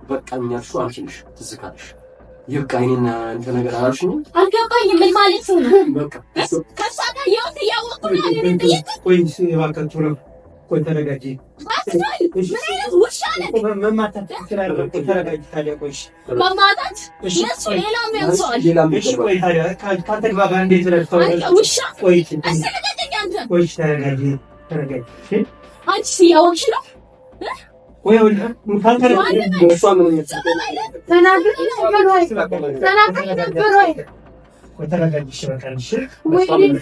በቃኝ ያልሽው አንቺ ነሽ። ትዝ ካለሽ ይብቃኝና እንትን ነገር አላልሽኝ? አልገባኝም። ምን ማለት ነው? በቃ ከእሷ ጋር የሆነ እያወቅሁ ነው። ቆይ እባካችሁ ነው። ቆይ ተረጋጊ። ምን አይነት ውሻ ነህ? መማታት ትችላለህ። ተረጋጊ። ታዲያ ቆይ መማታት ለእሱ ሌላም ያንሰዋል። ቆይ ታዲያ ካልተግባባን እንዴት ረድተው ውሻ ቆይ አስተረጋገኝ አንተ። ቆይ ተረጋጊ። ተረጋጊ። አንቺ እያወቅሽ ነው? ወይ ወይ ካልተረጋጊ እሷ ምን ተናግረኝ ነበር ወይ? ተናግረኝ ነበር ወይ? ቆይ ተረጋጊ። እሺ በቃ እሺ። ወይ ተረጋጊ።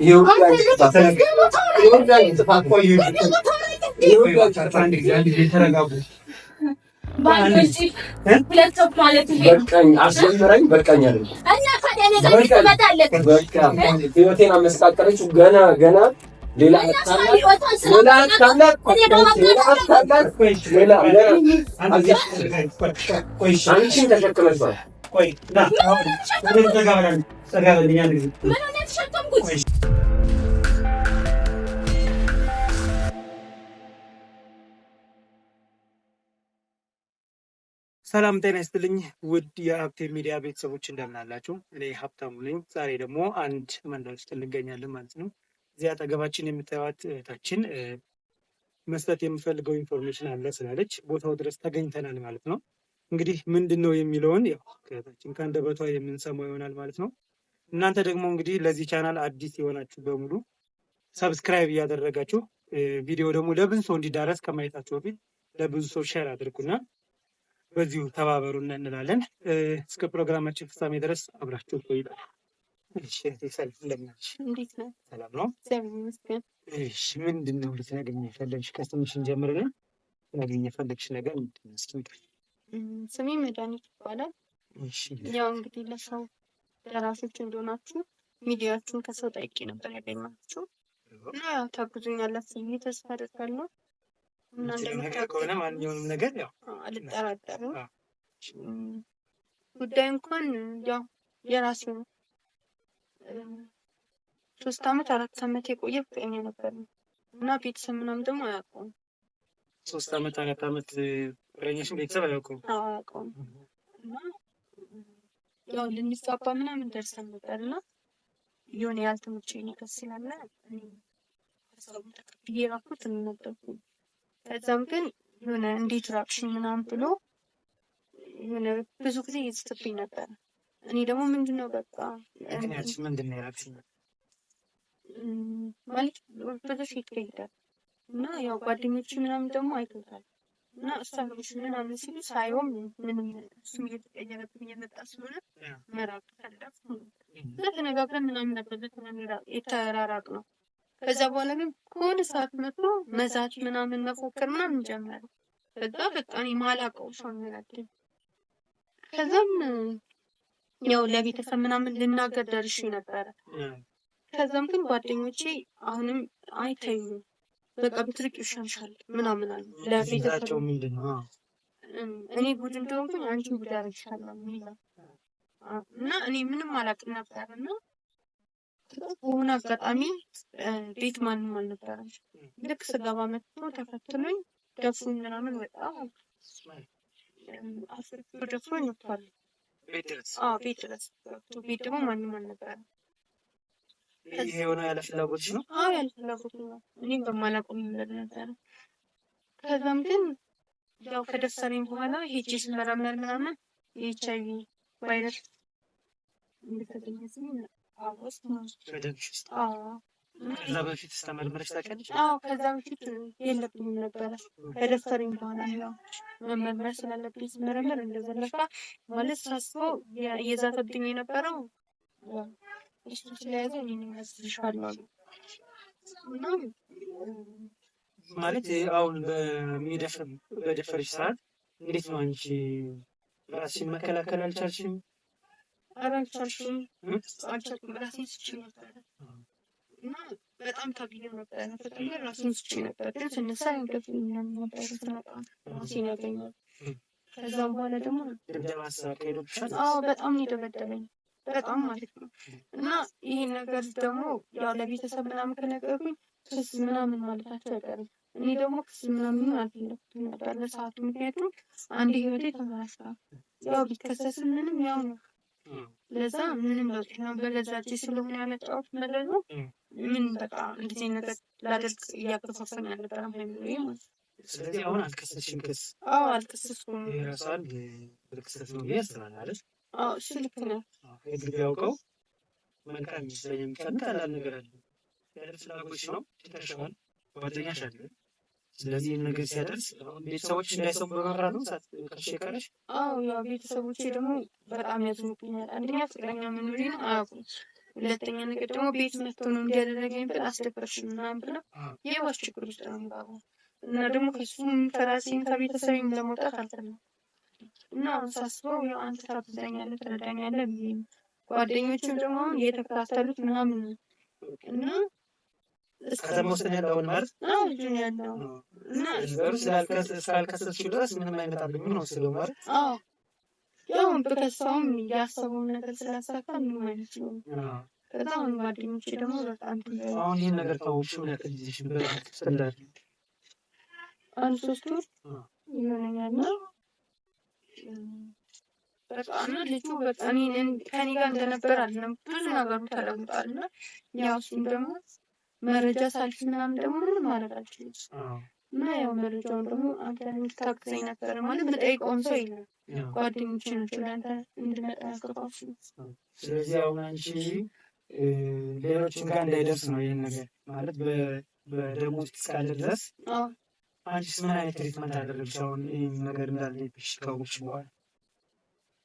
ይሄው ህይወቴን አመሰቃቀለችው። ገና ሌላ አንቺን ተሸክመሻል። ሰላም ጤና ይስጥልኝ ውድ የሀብቴ ሚዲያ ቤተሰቦች እንደምን አላችሁ? እኔ ሀብታሙ ነኝ። ዛሬ ደግሞ አንድ መንደር ውስጥ እንገኛለን ማለት ነው። እዚህ አጠገባችን የምታዩት እህታችን መስጠት የምፈልገው ኢንፎርሜሽን አለ ስላለች ቦታው ድረስ ተገኝተናል ማለት ነው። እንግዲህ ምንድን ነው የሚለውን ያው ከእህታችን ከአንደበቷ የምንሰማው ይሆናል ማለት ነው። እናንተ ደግሞ እንግዲህ ለዚህ ቻናል አዲስ የሆናችሁ በሙሉ ሰብስክራይብ እያደረጋችሁ ቪዲዮ ደግሞ ለብዙ ሰው እንዲዳረስ ከማየታችሁ በፊት ለብዙ ሰው ሼር አድርጉና በዚሁ ተባበሩን እንላለን። እስከ ፕሮግራማችን ፍጻሜ ድረስ አብራችሁ ቆዩ። እሺ ሰላም እንደምናች? እንዴት ነህ? ሰላም ነው እግዚአብሔር ይመስገን። እሺ ምንድን ነው ልትነግሪኝ የፈለግሽ? ከስምሽ እንጀምርና ልትነግሪኝ የፈለግሽ ነገር ምንድን ነው? እስኪ ስሜ መድኃኒት ይባላል። እሺ ያው እንግዲህ ለሰው ደራሾች እንደሆናችሁ ሚዲያችሁን ከሰው ጠይቄ ነበር ያገኘኋችሁ እና ያው ታግዙኛላችሁ ብዬ ተስፋ አደርጋለሁ። እና ከሆነ ማንኛውንም ነገር ያው አልጠራጠርም። ጉዳይ እንኳን ያው የራሴ ነው። 3 ዓመት 4 ዓመት የቆየ ፍቅረኛ ነበር እና ቤተሰብ ምናምን ደግሞ አያውቀውም። 3 ዓመት 4 ዓመት ፍቅረኛሽን ቤተሰብ አያውቀውም? አያውቀውም። እና ያው ልንጋባ ምናምን ደርሰን ነበር እና የሆነ ያልተመቸኝ ነገር ስላለ ሀሳቡን ተቀብዬ እራኩት እንነበርኩኝ። ከዛም ግን የሆነ እንዴት ራቅሽኝ ምናምን ብሎ የሆነ ብዙ ጊዜ ይዝትብኝ ነበር። እኔ ደግሞ ምንድነው በቃ ምክንያቱም ምንድነው የራቅሽኝ ማለት ብዙ ሴት ይሄዳል እና ያው ጓደኞች ምናምን ደግሞ አይቶታል እና እሷ ምናምን ሲሉ ሳይሆን ምንም እሱም እየተቀየረብኝ እየመጣ ስለሆነ መራቅ ፈለኩ። ተነጋግረን ምናምን ነበር የተራራቅ ነው። ከዛ በኋላ ግን ከሆነ ሰዓት መጥቶ መዛት ምናምን መፎከር ምናምን ጀመረ። ከዛ በቃ እኔ ማላውቀው ሰው ነው ያለኝ። ከዛም ያው ለቤተሰብ ምናምን ልናገር ደርሼ ነበረ። ከዛም ግን ጓደኞቼ አሁንም አይተዩ በቃ ብትርቅ ይሻልሻል ምናምን አሉ። ለቤተሰብ ምንድነው እኔ ጉድ እንደሆንኩኝ አንቺ ጉድ አደረግሻለሁ የሚለው እና እኔ ምንም አላውቅም ነበርና በሆነ አጋጣሚ ቤት ማንም አልነበረም። ልክ ስገባ መጥቶ ተፈትኖኝ ደፉኝ ምናምን ወጣ። አፍርቶ ደፍሮኝ ወጥቷል። ቤት ድረስ ቤት ደግሞ ማንም አልነበረም። ይሄ የሆነ ያለ ፍላጎትሽ ነው? ያለ ፍላጎት ነው። እኔም በማላውቀው ነገር ነበረ። ከዛም ግን ያው ከደፈረኝ በኋላ ሄጄ ስመረመር ምናምን የኤችአይቪ ቫይረስ እንደተገኘልኝ ከዛ በፊት ተመርምረሽ ታውቂያለሽ? ከዛ በፊት የለብኝም ነበረ። ከደፈረኝ በኋላ ያው መመርመር ስላለብኝ ስመረመር እንደዘለፋ ማለት ሳስበው እየዛተብኝ የነበረው እሱ ስለያዘ እኔን ያዝልሻለሁ አሉ እና ማለት አሁን በደፈረሽ ሰዓት እንዴት ነው አንቺ ራስሽን መከላከል አልቻልሽም? አልቻልኩም። ራሴን ስቼ ነበረ እና በጣም ታግዬ ነበረ። ፈጣሪ ራሴን ስቼ ነበር፣ ግን ስነሳ እንቅልፍ ምናምን ነበረ። ስነቃ ራሴን ያገኛል። ከዛም በኋላ ደግሞ ድብደባ አካሄዶብሻል? በጣም ነው የደበደበኝ፣ በጣም ማለት ነው። እና ይሄን ነገር ደግሞ ያው ለቤተሰብ ምናምን ከነገርኩኝ ክስ ምናምን ማለታቸው አይቀርም። እኔ ደግሞ ክስ ምናምን አልፈለኩትም ነበር ለሰዓቱ። ምክንያቱም አንድ ህይወቴ ተበላሽቷል። ያው ቢከሰስም ምንም ያው ነው። ለዛ ምንም ለውጥ ነው። በገዛ እጄ ስለሆነ ያመጣሁት ነገር ነው። ምን በቃ እንደዚህ ነገር ላደርግ እያገፋፋኝ አልነበረም ሀይሚዬ ማለት ነው። ስለዚህ አሁን አልከሰስሽም? ክስ አልከሰስኩም። የራሷን ክሰስ ነው ብዬ አስባለሁ አይደል? እሱ ልክ ነው። ህግ ቢያውቀው መልካም ይመስለኛል። ቀላል ነገር አለ። ያለ ፍላጎትሽ ነው ትተሽዋል፣ ጓደኛሽ አለ። ስለዚህ ይህን ነገር ሲያደርስ ቤተሰቦች እንዳይሰሙ በመፍራት ነው ከሽ የቀረሽ? ያው ቤተሰቦቼ ደግሞ በጣም ያዝኑብኛል። አንደኛ ፍቅረኛ መኖሬን አያውቁም። ሁለተኛ ነገር ደግሞ ቤት መጥቶ ነው እንዲያደረገኝ ብል አስደፈርሽን ምናምን ብለው የባስ ችግር ውስጥ ነው የሚባለው እና ደግሞ ከሱም ከራሴም ከቤተሰብም ለመውጣት አልፈልግም እና ሳስበው ያው አንተ ታግዘኛለህ ትረዳኛለህ ብዬ ነው። ጓደኞችም ደግሞ አሁን እየተከታተሉት ምናምን እና ከተማ ውስጥ ነው ያለውን ማለት ልጁ ነው ያለው እና ስላልከሰስሽ ድረስ ምንም አይመጣብኝም ነው ስለው ማለት ያው በከሳውም ያሰበውን ነገር ስላሳካ ምንም አይነት ነው። ከዛ አሁን ጓደኞቼ ደግሞ በጣም አሁን ይህን ነገር ታውሽ ምን ያክል ጊዜሽ በስላል? 3 ወር ይሆነኛል ነው በቃ እና ልጁ በቃ እኔን ከኔ ጋር እንደነበር አይደለም ብዙ ነገሩ ተለውጧል። እና ያው እሱም ደግሞ መረጃ ሳልፍ ምናምን ደግሞ ምንም ማድረግ አልችልም እና ያው መረጃውን ደግሞ አንተ እንድታግዘኝ ነበር ማለት የምጠይቀውም ሰው የለም። ጓደኞቼ ናቸው ለአንተ እንድመጣ ያገፋፉ። ስለዚህ አሁን አንቺ ሌሎችም ጋር እንዳይደርስ ነው ይህን ነገር ማለት በደም ውስጥ እስካለ ድረስ አንቺስ ምን አይነት ትሪትመንት አደረግሽ? አሁን ይህን ነገር እንዳለብሽ ካወቅሽ በኋላ?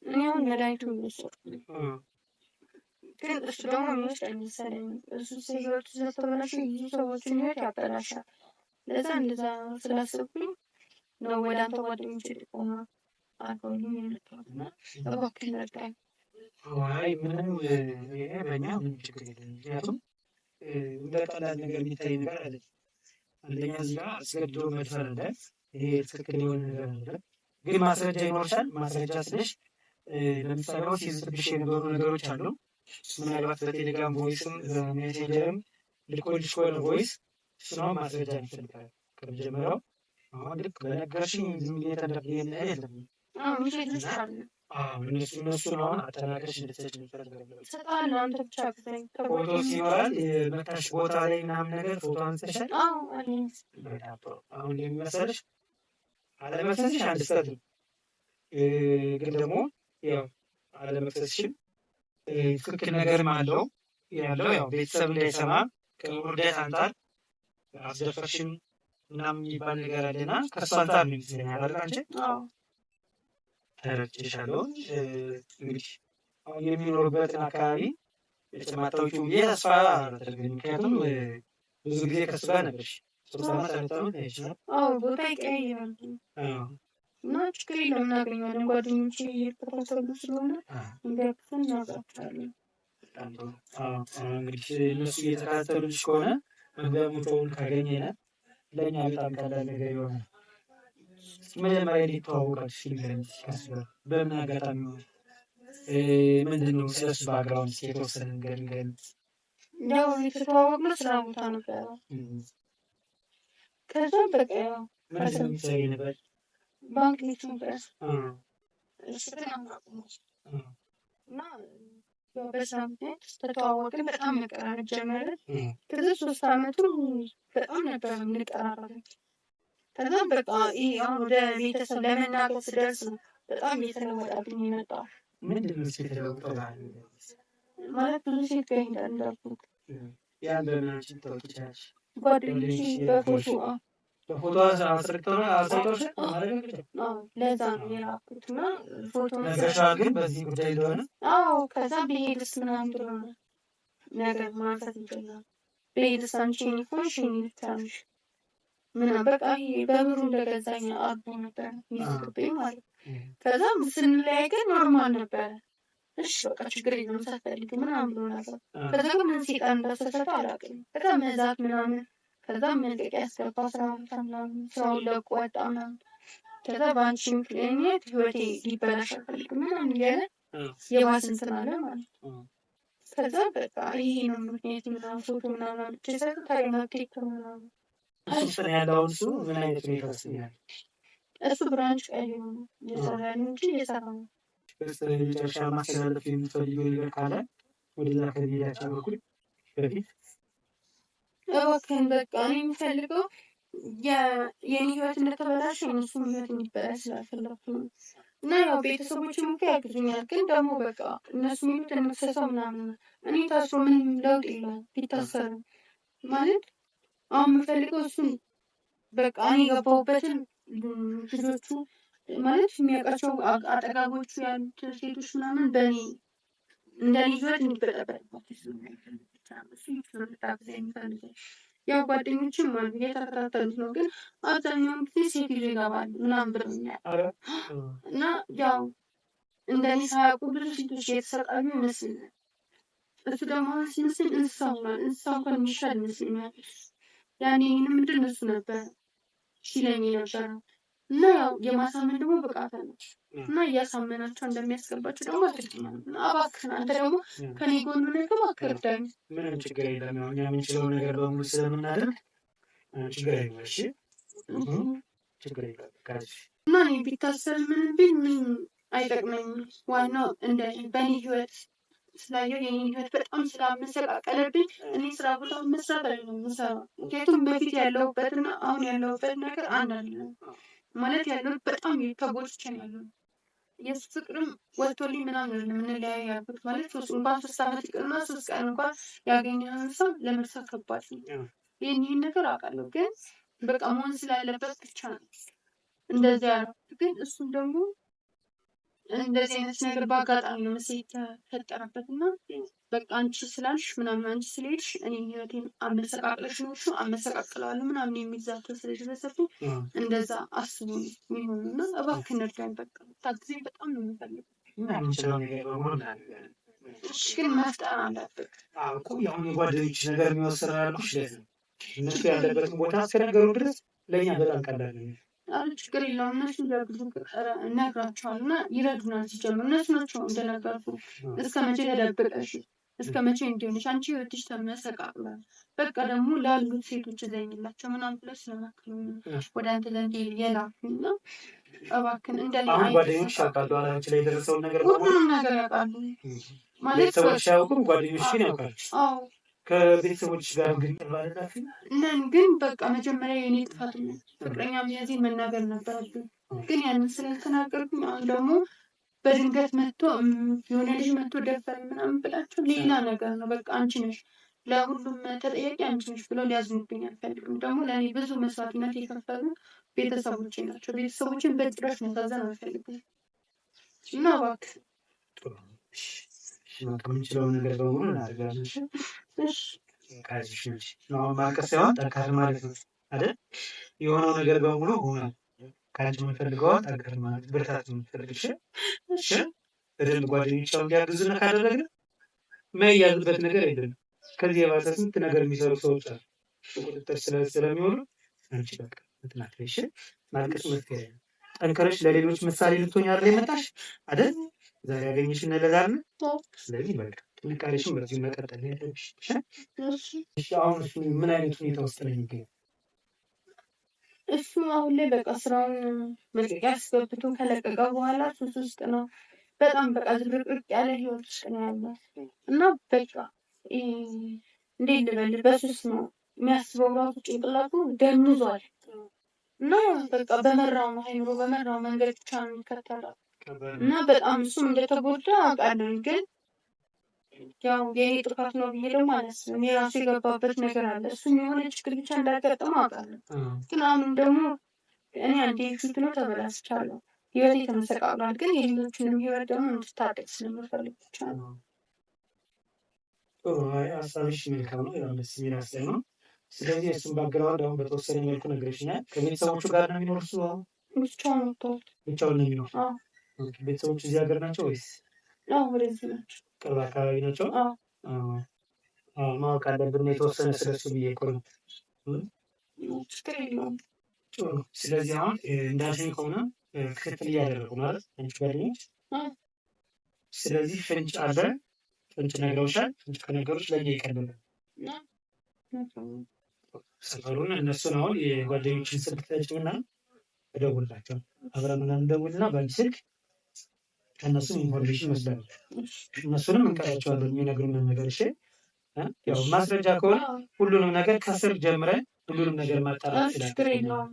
እኔ አሁን መድኃኒቱን እየወሰድኩ ግን እሱ ደግሞ የሚወስድ አይመሰለኝም። እሱ ህይወቱ ስለተበላሸ ብዙ ሰዎችን ህይወት ያበላሻል። ለዛ እንደዛ ስላሰብኩኝ ነው ወደ አንተ ጓደኞቼ ጥቆማ አድርገውልኝ የመጣሁት እና እባክህ ረዳኝ። አይ ምንም ይሄ በእኛ ምንም ችግር የለም። ምክንያቱም እንደ ቀላል ነገር የሚታይ ነገር አለ። አንደኛ እዚህ ጋር አስገድዶ መድፈር አለ። ይሄ ትክክል የሆነ ነገር አለ። ግን ማስረጃ ይኖርሻል። ማስረጃ ስልሽ ለምሳሌ ሲዝብሽ የነበሩ ነገሮች አሉ። ምናልባት በቴሌግራም ቮይስም በሜሴንጀርም ልኮልሽ ከሆነ ቮይስ እሱን ማስረጃ ይፈልጋል። ከመጀመሪያው አሁን ልክ በነገርሽኝ ዝም ብዬ ተንደርድሬ አይደለም። እነሱን አሁን አጠናቀሽ እንድትሰጪ እሰጥሃለሁ። አንተ ብቻ ግዛኝ። ፎቶ ሲኖራል መታሽ ቦታ ላይ ምናምን ነገር ፎቶ አንስተሻል? አሁን የሚመሰልሽ አለመክሰስሽ አንድ ስህተት ነው። ግን ደግሞ ያው አለመክሰስሽም ትክክል ነገርም አለው ያለው ያው ቤተሰብ እንዳይሰማ ከውርደት አንጻር አስደፈርሽም ምናምን የሚባል ነገር አለና ከእሱ አንጻር ነው ይመስለኛል አይደል? አንቺ ተረድቼሻለሁ። እንግዲህ አሁን የሚኖሩበትን አካባቢ የማታውቂው ብዬ ተስፋ አላደርግም። ምክንያቱም ብዙ ጊዜ ከእሱ ጋር ነበርሽ። 3 ዓመት አመት አይችላል። ቦታ ይቀያየራል እና ችግር የለም እናገኘዋለን። ጓደኞቼ እየተከታተሉ ስለሆነ እንዲያክፍን እናውቃቸዋለን። እንግዲህ እነሱ እየተከታተሉልሽ ከሆነ መግቢያ ቦታውን ካገኘነ ለእኛ በጣም ቀላል ነገር ይሆናል። መጀመሪያ እንዴት ተዋወቃችሁ? ሲልገረኝ ሲካስበ በምን አጋጣሚ ሆነ? ምንድን ነው ስለሱ ባግራውንድ የተወሰነ ነገር ንገሪኝ። ያው የተተዋወቅነው ስራ ቦታ ነበረ። ከዛ በቃ ያው ምንድን ነው የምትሰሪ ነበር? ባንክ ቤት ነበር። እሱ ግን እና በስራ ምክንያት ተተዋወቅን። በጣም መቀራረብ ጀመርን። ከዛ 3 ዓመቱ በጣም ነበር የምንቀራረበው። ከዛ በቃ ይሄ አሁን ወደ ቤተሰብ ለመናገር ስደርስ ነው በጣም እየተለወጠብኝ የመጣው። ምንድን ነው የተለወጠው? ማለት ብዙ ሴት ጋር ሄዳል እንዳልኩት። ያን በምናችን ታውቂያለሽ? ጓደኞቼ በፎቶ አስረክተው አሳይተውሽ? ለዛ ነው የላኩት እና ፎቶ ነገርሻል ግን በዚህ ጉዳይ እንደሆነ? ከዛ ብሄድስ ምናምን ብሎ ነው ነገር ማንሳት ይችላል። ብሄድስ አንቺ ሆንሽ ታንሽ ምናምን በቃ በብሩ እንደገዛኝ አርጎ ነበር ይዝግብኝ ማለት ነው። ከዛ ስንለያይ ግን ኖርማል ነበረ። እሺ በቃ ችግር የለም ሳትፈልግ ምናምን ብሎ ነበር። ከዛ ግን ምን ሴጣን እንዳሳሳተ አላውቅም። ከዛ መዛት ምናምን ከዛ መልቀቂያ ያስገባ ስራ ቦታ ምናምን ስራውን ለቆ ወጣ ምናምን። ከዛ በአንቺ ምክንያት ህይወቴ ሊበላሽ አልፈልግም ምናምን እያለ የባስ እንትን አለ ማለት ነው። ከዛ በቃ ይሄ ነው ምክንያት ምናምን ፎቶ ምናምን አምጥቼ ሰጥ ታሪና ቴክ ምናምን እሱ ውስጥ ነው ያለው። እሱ ምን አይነት ሁኔታ ውስጥ ነው ያለው? እሱ ብራንች ቀይ ነው እየሰራ ነው እንጂ እየሰራ ነው። በስተመጨረሻ ማስተላለፍ የምትፈልገው ነገር ካለ ወደዛ ከመሄዳችን በኩል በፊት እባክህን በቃ እኔ የምፈልገው የኔ ህይወት እንደተበላሸ የእነሱም ህይወት እንዲበላሽ ስላልፈለኩ ነው። እና ያው ቤተሰቦችም እኮ ያግዙኛል፣ ግን ደግሞ በቃ እነሱ የሚሉት እንክሰሰው ምናምን። እኔ ታስሮ ምንም ለውጥ የለውም ቢታሰርም። ማለት አሁን የምፈልገው እሱን በቃ እኔ የገባሁበትን ልጆቹ ማለት የሚያውቃቸው አጠጋቦቹ ያሉት ሴቶች ምናምን በእኔ እንደ እኔ ህይወት እንዲበጠበጥባቸው የሚፈልገው ያው ጓደኞችም አሉ እየተከታተሉት ነው፣ ግን አብዛኛውን ጊዜ ሴት ይዞ ይገባሉ ምናምን ብለውኛል። እና ያው እንደኔ ሳያውቁ ብዙ ሴቶች እየተሰቃዩ ይመስለኛል። እሱ ደግሞ ሲመስል እንስሳ ሆኗል። እንስሳ እንኳን የሚሻል ይመስለኛል። ያኔ ይህን ምንድን እሱ ነበር ሲለኝ የነበረው እና ያው የማሳመን ደግሞ ብቃት አለች እና እያሳመናቸው እንደሚያስገባቸው ደግሞ አትርግኛል። እባክህን አንተ ደግሞ ከኔ ጎን ነገር አትርዳኝ። ምንም ችግር የለም። ያው እኛ የምንችለው ነገር በሙሉ ስለምናደርግ ችግር የለም። እሺ ችግር የለም። እና እኔ ቢታሰር ምን ቢል ምን አይጠቅመኝም። ዋናው እንደ በእኔ ህይወት ስላየው የኔ ህይወት በጣም ስላመሰቃቀለብኝ እኔ ስራ ቦታ መስራት አይደለም የምሰራው። ምክንያቱም በፊት ያለሁበትና አሁን ያለሁበት ነገር አንድ አይደለም። ማለት ያለሁት በጣም ተጎድቼ ነው ያለሁት። የሱ ፍቅርም ወጥቶልኝ ምናምን የምንለያይ ያልኩት ማለት እንኳን 3 ዓመት ይቅርና 3 ቀን እንኳን ያገኘውን ሰው ለመርሳት ከባድ ነው። ይህን ነገር አውቃለሁ፣ ግን በቃ መሆን ስላለበት ብቻ ነው እንደዚያ ያልኩት። ግን እሱም ደግሞ እንደዚህ አይነት ነገር በአጋጣሚ ነው መሰለኝ የተፈጠረበት እና በቃ አንቺ ስላልሽ ምናምን አንቺ ስለሄድሽ እኔ ህይወቴን አመሰቃቅለሽ ነው እሱ አመሰቃቅለዋለሁ ምናምን የሚዛቸው ስለደረሰብኝ እንደዛ አስቡ የሚሆኑ እና እባክህን እርዳኝ። በቃ ታግዘኝ በጣም ነው የምፈልገው። ግን መፍጠር አለብህ እኮ የአሁን የጓደኞች ነገር የሚወስነ ያልኩሽ ለዚህ ነው። እነሱ ያለበትን ቦታ እስከነገሩ ድረስ ለእኛ በጣም ቀላል ነው። ችግር የለውም። እነሱ እነግራቸዋለሁ እና ይረዱናል። ሲጀምር እነሱ ናቸው እንደነገርኩ እስከ መቼ ተደብቀሽ እስከ መቼ እንዲሆንሽ አንቺ ህይወትሽ ተመሰቃቅሏል። በቃ ደግሞ ላሉት ሴቶች እዘኝላቸው ምናምን ብለሽ ስለመክሩ ወደ አንተ ዘንድ የላኩኝ እና እባክህን እንደኔ አሁን ጓደኞች ያውቃሉ አላንቺ ላይ የደረሰውን ነገር ሁሉንም ነገር ያውቃሉ። ማለት ቤተሰቦች አያውቁም፣ ጓደኞች ግን ያውቃሉ። አዎ ከቤተሰቦች ጋር ግን ባለላችሁ ነን። ግን በቃ መጀመሪያ የኔ ጥፋት ነው። ፍቅረኛ መያዜን መናገር ነበረብኝ፣ ግን ያንን ስላልተናገርኩኝ አሁን ደግሞ በድንገት መጥቶ የሆነ ልጅ መጥቶ ደፈር ምናምን ብላቸው ሌላ ነገር ነው። በቃ አንቺ ነሽ ለሁሉም ተጠያቂ አንቺ ነሽ ብለው ሊያዝኑብኝ አልፈልግም። ደግሞ ለእኔ ብዙ መስዋዕትነት የከፈሉ ቤተሰቦቼ ናቸው። ቤተሰቦችን በጭራሽ መሳዘን አልፈልግም እና እባክህ ከምንችለው ነገር በሙሉ እናደርጋለን። ማልቀስ ሳይሆን ጠንካራ ማለት ነው አይደል? የሆነው ነገር በሙሉ ሆኗል። ከአንቺ የምንፈልገዋል ጠንካራ ማለት ብርታት የምንፈልግሽ በደንብ ጓደኞች እንዲያግዙን ካደረግን መያዝበት ነገር የለም። ከዚህ የባሰ ስንት ነገር የሚሰሩ ሰዎች አሉ። ቁጥጥር ስለሚሆኑ አንቺ በቃ ምትናትሽ ማልቀስ መፍትሄ ነው። ጠንከረሽ ለሌሎች ምሳሌ ልትሆኝ አይደል የመጣሽ አይደል? ዛሬ ያገኘሽ ለዛሬ ነው። ስለዚህ በቃ ጥንካሬሽን በዚህ መቀጠል ያለብሽ። እሺ አሁን እሱ ምን አይነት ሁኔታ ውስጥ ነው የሚገኘው? እሱ አሁን ላይ በቃ ስራውን መልቀቂያ አስገብቶ ከለቀቀ በኋላ ሱስ ውስጥ ነው። በጣም በቃ ዝብርቅርቅ ያለ ህይወት ውስጥ ነው ያለው እና በቃ እንዴት ልበል በሱስ ነው የሚያስበው። ራሱ ጭንቅላቱ ደንዟል እና በቃ በመራው አይምሮ በመራው መንገድ ብቻ ነው የሚከተለው እና በጣም እሱም እንደተጎዳ አውቃለሁ። ግን ያው የኔ ጥፋት ነው ብዬ ደግሞ አላስብም። የራሱ የገባበት ነገር አለ። እሱም የሆነ ችግር ብቻ እንዳጋጠመው አውቃለሁ። ግን አሁንም ደግሞ እኔ አንዴ ፊት ነው ተበላሽቻለሁ። ህይወቴ ተመሰቃቅሏል። ግን የሌሎችንም ህይወት ደግሞ እንድታደግ ስለምፈልግ ብቻ ነው። ሀሳብሽ መልካም ነው። ደስ የሚል ሀሳብ ነው። ስለዚህ እሱን ባግራውንድ አሁን በተወሰነ መልኩ ነግረሽኛል። ከቤተሰቦቹ ጋር ነው የሚኖር? እሱ አሁን ብቻውን ወጥቷል። ብቻውን ነው የሚኖር? ቤተሰቦቹ እዚህ ሀገር ናቸው ወይስ ወደዚህ ናቸው? ቅርብ አካባቢ ናቸው? ማወቅ አለብን የተወሰነ ስለሱ ብዬ እኮ ነው። ችግር የለውም። ስለዚህ አሁን እንዳልሽኝ ከሆነ ክትትል እያደረጉ ማለት አንቺ ጓደኞች። ስለዚህ ፍንጭ አለ። ፍንጭ ነግረውሻል። ፍንጭ ከነገሮች ለእኛ ይቀልላል። ሰፈሩን እነሱን አሁን የጓደኞችን ስልክ ተጭምና እደውልላቸው አብረን ምናምን እንደውልና በአንድ ስልክ ከእነሱም ኢንፎርሜሽን መስላል እነሱንም እንቀራቸዋለን የሚነግሩንን ነገር። እሺ ያው ማስረጃ ከሆነ ሁሉንም ነገር ከስር ጀምረን ሁሉንም ነገር ማጣራት ይችላል።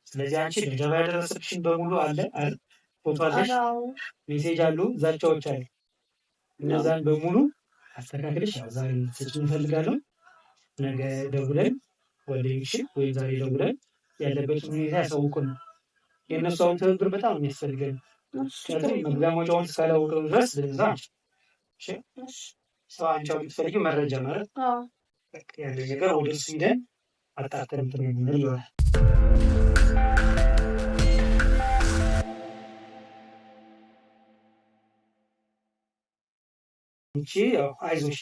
ስለዚህ አንቺ ድብደባ ያደረሰብሽን በሙሉ አለ አይደል? ፎቶ አለሽ፣ ሜሴጅ አሉ፣ ዛቻዎች አሉ። እነዛን በሙሉ አስተካክለሽ ያው ዛሬ ልትሰጪኝ እንፈልጋለሁ። ነገ ደውለን ወደሽ ወይ ዛሬ ደውለን ያለበትን ሁኔታ ያሳውቁን። የእነሱ አሁን ትብብር በጣም የሚያስፈልገን መግቢያ መውጫውን እስካላወቅን ድረስ ለዛ ሰው አንቺ የምትፈልጊ መረጃ ማለት ያለ ነገር ወደ እሱ ሂደን አጣርተን እንትን የምንል ይሆናል። እንቺ ያው አይዞሽ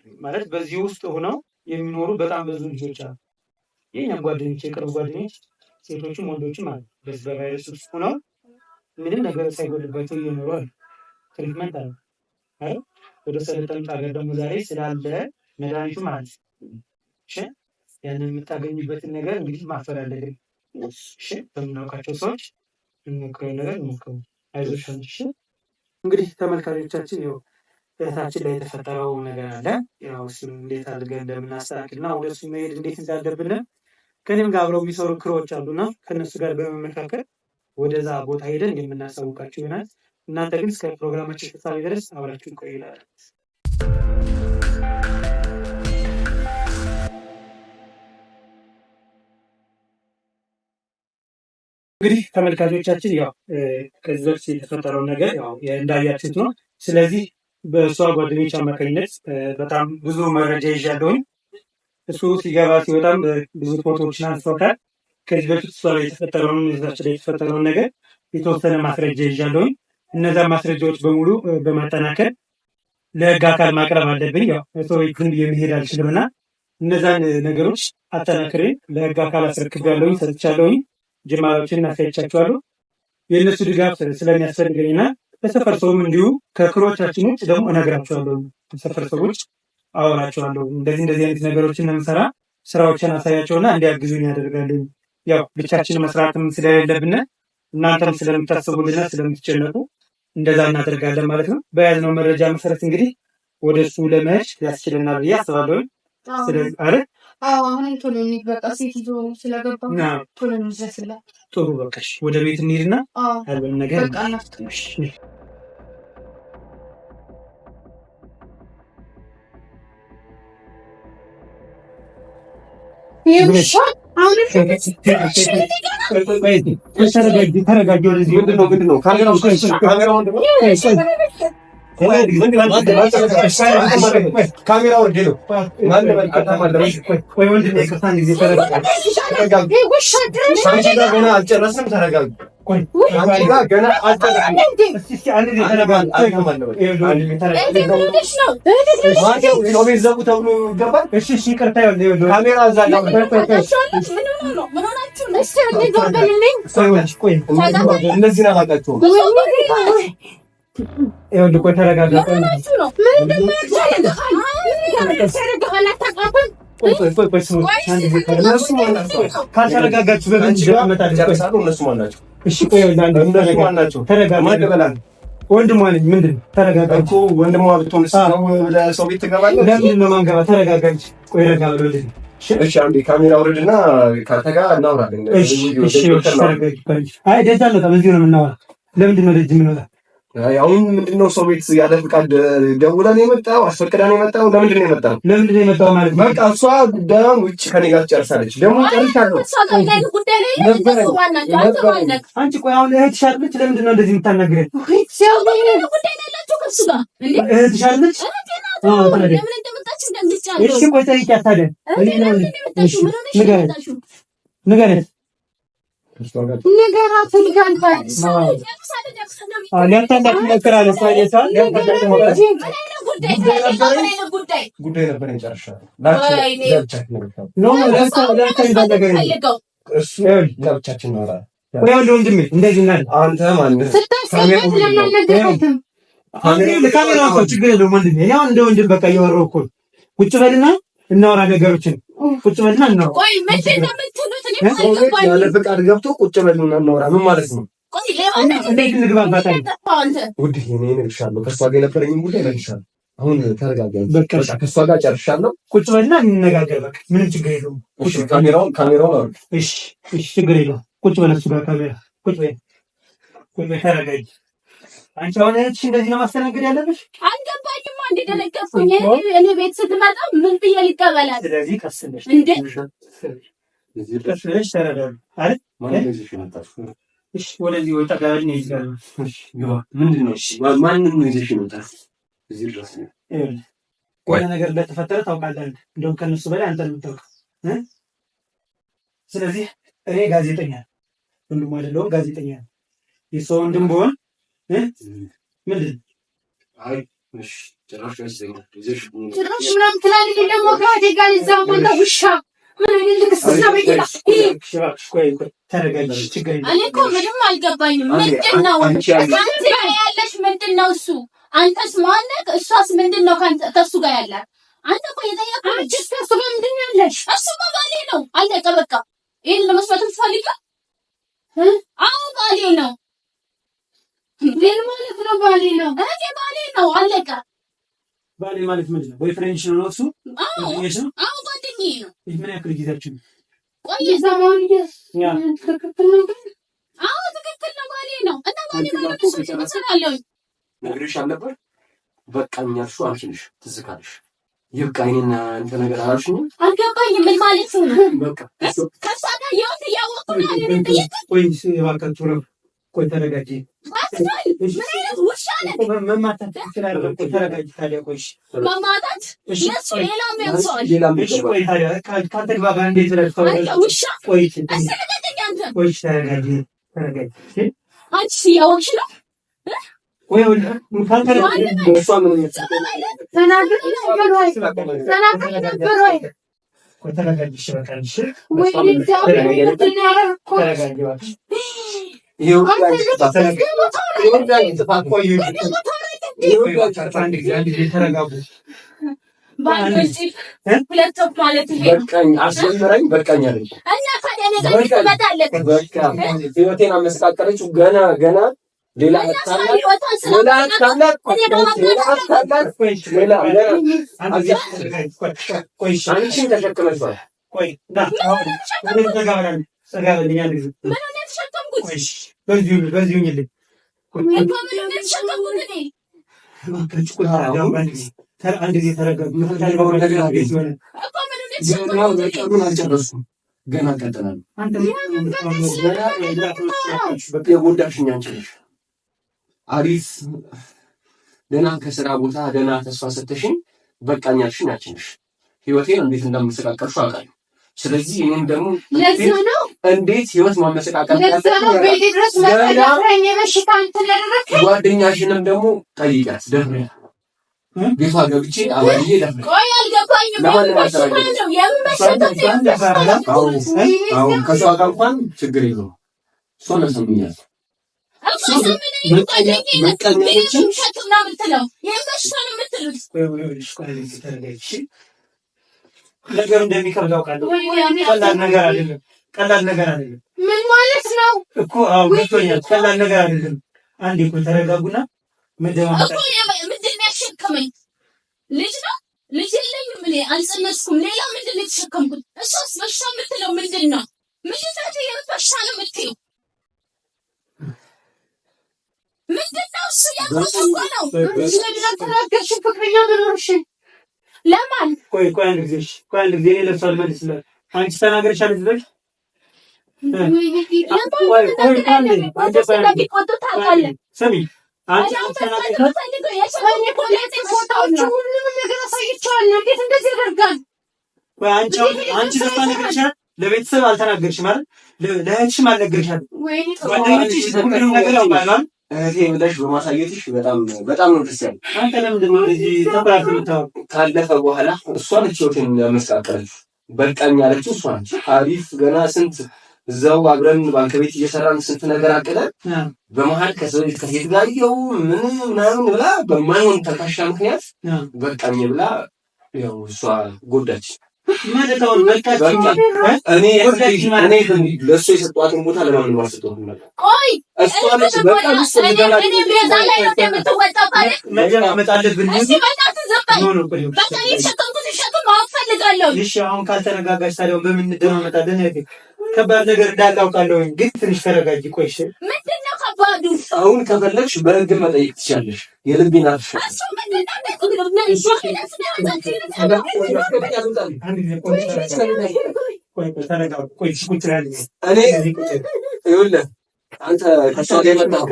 ማለት በዚህ ውስጥ ሆነው የሚኖሩ በጣም ብዙ ልጆች አሉ። የኛ ጓደኞች፣ የቅርብ ጓደኞች ሴቶችም ወንዶችም አሉ። በዚህ በቫይረስ ውስጥ ሆነው ምንም ነገር ሳይጎልባቸው እየኖሩ አሉ። ትሪትመንት አለ አይደል? ወደ ሰለጠኑት ሀገር ደግሞ ዛሬ ስላለ መድኃኒቱ ማለት እሺ፣ ያንን የምታገኙበትን ነገር እንግዲህ ማፈላለግ እሺ፣ በምናውቃቸው ሰዎች እንሞክረው ነገር እንሞክረው። አይዞሽ አንቺ። እንግዲህ ተመልካቾቻችን ያው እህታችን ላይ የተፈጠረው ነገር አለ። ያው እሱን እንዴት አድርገን እንደምናስተካክልና ወደ እሱ መሄድ እንዴት እንዳለብን ከእኔም ጋር አብረው የሚሰሩ ክሮች አሉና ከእነሱ ጋር በመመካከል ወደዛ ቦታ ሄደን የምናሳውቃችሁ ይሆናል። እናንተ ግን እስከ ፕሮግራማችን ፍጻሜ ድረስ አብራችሁን ቆዩ ይላል። እንግዲህ ተመልካቾቻችን ያው ከዚህ በፊት የተፈጠረው ነገር ያው እንዳያችሁት ነው። ስለዚህ በእሷ ጓደኞች አማካኝነት በጣም ብዙ መረጃ ይዣለሁኝ። እሱ ሲገባ ሲወጣም ብዙ ፎቶዎችን አንስቶታል። ከዚህ በፊት እሷ ላይ የተፈጠረውን እዛችን ላይ የተፈጠረውን ነገር የተወሰነ ማስረጃ ይዣለሁኝ። እነዛ ማስረጃዎች በሙሉ በማጠናከር ለህግ አካል ማቅረብ አለብኝ። ያው ሰው ግን የሚሄድ አልችልም እና እነዛን ነገሮች አጠናክሬ ለህግ አካል አስረክቤያለሁኝ፣ ሰጥቻለሁኝ። ጅማሮችን አሳይቻችኋለሁ። የእነሱ ድጋፍ ስለሚያስፈልገኝና በሰፈር ሰውም እንዲሁ ከክሮቻችን ውጭ ደግሞ እነግራቸዋለሁ። ሰፈር ሰዎች አወራቸዋለሁ። እንደዚህ አይነት ነገሮችን ለምሰራ ስራዎችን አሳያቸውና እንዲያግዙኝ ያደርጋሉ። ያው ብቻችን መስራትም ስለሌለብን እናንተም ስለምታስቡልና ስለምትጨነቁ እንደዛ እናደርጋለን ማለት ነው። በያዝነው መረጃ መሰረት እንግዲህ ወደ እሱ ለመሄድ ያስችለናል ብዬ አስባለሁ። ስለዚህ አረ አሁን ቶሎ በቃ ሴት ይዞ ስለገባ ቶሎ እንዘስላ። ጥሩ በቃሽ፣ ወደ ቤት እንሂድና ያለውን ነገር በቃ እናፍጥሽ። ካልተረጋጋችሁ ወንድሟ ነኝ። ምንድን ነው ተረጋጋ እኮ ወንድሟ ብትሆን ሰው ቤት ትገባለህ? ለምንድን ነው ማንገባ? ተረጋጋች። ቆይ ረጋ ብሎ እሺ፣ አንዴ ካሜራ አውርድና ካንተ ጋር እናውራለን። እሺ፣ አይ ደጃ ነው በዚህ ነው የምናወራ። ለምንድን ነው ደጅ የምንወጣ? አሁን ምንድነው ሰው ቤት ያለ ፍቃድ ደውለን የመጣው አስፈቅዳን የመጣው ለምንድን ነው የመጣው? ለምንድን ነው የመጣው ማለት ነው? በቃ እሷ ጉዳዩን ውጭ ከኔ ጋር ጨርሳለች። ደግሞ ጨርሻለሁ። አንቺ ቆይ አሁን እህትሽ አለች። ለምንድን ነው እንደዚህ የምታናግረኝ? እህትሽ አለች። እሺ ቆይ ጠይቂያት ታዲያ። ንገረት ንገራት ጉዳይ ነበር ጨርሻለሁ። እሱ ለብቻችን ነው። ወንድሜ እንደዚህ አንተ ማነህ? ችግር የለውም ወንድሜ። እኔ አሁን እንደ ወንድም በቃ እያወራሁ እኮ ቁጭ በልና እናወራ ነገሮችን። ቁጭ በልና ነው። ቆይ ምንድን ነው የምትሉት? እኔ አልገባኝም። ያለ ፍቃድ ገብቶ ቁጭ በልና እናውራ ምን ማለት ነው? ቆይ ለማን እንዴት እንግባባታለን? አንተ ውድ እኔ እነግርሻለሁ፣ ከእሷ ጋር የነበረኝን ጉዳይ እነግርሻለሁ። አሁን ተረጋጋ። በቃ ከእሷ ጋር ጨርሻለሁ። ቁጭ በልና እንነጋገር። በቃ ምንም ችግር የለውም። እሺ ካሜራውን አውርድ። እሺ ችግር የለውም። ቁጭ በል እሱ ጋር ካሜራ ቁጭ በል ተረጋጊ። አንቺ አሁን እህትሽ እንደዚህ ነው ማስተናገድ ያለብሽ? አልገባኝማ። እንደደነገጥኩኝ እኔ ቤት ስትመጣ ምን ብዬ ልቀበላት? ስለዚህ ቀስ ብለሽ ተረጋጊ አይደል? እሺ ወደዚህ ወጣ ጋር ነው ይዝጋል። እሺ ምንድን ነው? እሺ ማንን ነው ይዘሽ የመጣሽ እዚህ ድረስ? ቆይ ነገር እንደተፈጠረ ታውቃለህ። እንደውም ከነሱ በላይ አንተ ነው የምታውቀው። ስለዚህ እኔ ጋዜጠኛ ወንድም አይደለሁም፣ ጋዜጠኛ ነኝ። የሰው ወንድም ብሆን ምንድን አይ እሺ ጭራሽ ጋዜጠኛ ይዘሽ ጭራሽ ምናምን ትላለህ ደግሞ ከአደጋ እዛው ማንተ ውሻ ምን አይነት ልክስና በቂላ ቆይ ተረጋጊ። ችግር የለም። እኔ እኮ ምንም አልገባኝም። ምንድን ነው አንቺ ያለሽ? ምንድን ነው እሱ? አንተስ ማነህ? እሷስ ምንድን ነው ከእሱ ጋር ያላት? አንተ እኮ የጠየቀው እሱ ጋር ምንድን ነው ያለሽ? እሱማ ባሌ ነው። አለቀ በቃ። ይሄን ለመስማት ትፈልጋለህ? አዎ ባሌ ነው። ምን ማለት ነው ባሌ ነው? እኔ ባሌ ነው። አለቀ። ባሌ ማለት ምንድን ነው? ቦይፍሬንድሽ ነው እሱ? አዎ ጓደኛዬ ነው። ምን ያክል ጊዜያችሁ ነው? ቆይ ዘማን ትክክል ነው። አዎ ትክክል ነው። ባሌ ነው እና ባሌ ማለት ነው ሰራለሁ ነግሬሽ አልነበር? በቃኝ ያልሽው አንቺ ነሽ። ትዝ ካለሽ ይብቃ። እኔና አንተ ነገር አላልሽኝም? አልገባኝም። ምን ማለት ነው? በቃ ከእሷ ጋር የሆነ እያወቅሁ ነው አይደል? ቆይ እባካችሁ ነው። ቆይ ተረጋጊ። ምን አይነት ውሻ ነህ? መማታት ትችላለህ። ቆይ ተረጋጊ። ታዲያ ቆይ መማታት ለእሱ ሌላም ያንሰዋል። ቆይ ታዲያ ከአንተ ጋር እንዴት ረድተው ውሻ ቆይ አስተለቀቀኝ። አንተ ቆይ ተረጋጊ። አንቺስ እያወቅሽ ነው? ቆይ እሷ ምን ተናግረሽ ነበር ወይ? ቆይ ተረጋጊ። እሺ በቃ እሺ ወይ ህይወቴን አመሰቃቀለችው። ገና ሌላ አንቺን ተሸክመሻል። ገና ቀጥላል። የጎዳሽኝ አንቺ ነሽ። አሪፍ ደህና ከስራ ቦታ ደህና ተስፋ ሰተሽኝ በቃኛልሽኝ አንቺ ነሽ። ህይወቴን እንዴት እንዳመሰቃቀልሽው አውቃለሁ። ስለዚህ እኔም ደግሞ እንዴት ህይወት ማመሰቃቀል ጓደኛሽንም ደግሞ ጠይቂያት። ደፍሬያት ቤቷ ገብቼ አባዬ ደፍሬ ከሷ ጋር እንኳን ችግር የለውም። እሷ ነሰምኛል ነገሩ እንደሚከብድ አውቃለሁ። ቀላል ነገር አይደለም። ምን ማለት ነው እኮ? አዎ ገብቶኛል። ቀላል ነገር አይደለም። አንዴ እኮ ተረጋጉና መደማመጥ እኮ ምንድን ነው ያሸከመኝ? ልጅ ነው ልጅ የለኝም እኔ አልጸነስኩም። ሌላ ምንድን ነው የተሸከምኩት? እሷስ በሽታ የምትለው ምንድን ነው? ምንድን ነው የበሽታ ነው የምትይው? ምንድን ነው እሱ? ያቆሰቆ ነው ስለተናገርሽ ፍቅረኛ ምኖርሽ ለማን? ቆይ አንድ ጊዜ እኔ ለብሳ ልመልስላት። አንቺ ተናገርሻል ዝለሽ ስሚ አንቺ ለእሷ ነግረሻል፣ ለቤተሰብ አልተናገርሽም አይደል? ለእህትሽም አልነገርሻል። ጓደኞችሽ ሁሉንም ነገር ያውቃሉ። እህቴ ብለሽ በማሳየትሽ በጣም ነው ደስ ያለኝ። አንተ ለምንድን ነው እንደዚህ ተቆራርጠህ የምታወራው? ካለፈ በኋላ እሷ ነች ህይወቴን ያመሰቃቀለችው። በቃኝ ያለችው እሷ ነች። አሪፍ ገና ስንት እዛው አብረን ባንክ ቤት እየሰራን ስንት ነገር አቅደን በመሀል ከሴት ጋር ይኸው ምናምን ብላ በማይሆን ተካሻ ምክንያት በቃኝ ብላ ያው እሷ ጎዳች። ማለት አሁን እኔ ለእሱ የሰጧትን ቦታ ለማንም አልሰጠሁም ነበር። ቆይ እሷ ነች በቃ እኔ ቤዛ ላይ ነው የምትወጣው ታዲያ መመጣ አለብን። እሺ በቃ ትዘባኝ በቃ የሸከምኩት ሸክም ማወቅ ፈልጋለሁ። እሺ አሁን ካልተረጋጋሽ ታዲያ በምን እንደማመጣለን ከባድ ነገር እንዳለ አውቃለሁ፣ ግን ትንሽ ተረጋጊ። ቆይ እሺ ምንድን ነው ከባዱ? አሁን ከፈለግሽ በህግ መጠየቅ ትችያለሽ። የልቤን አርሽ አንተ ከሷ ጋር የመጣው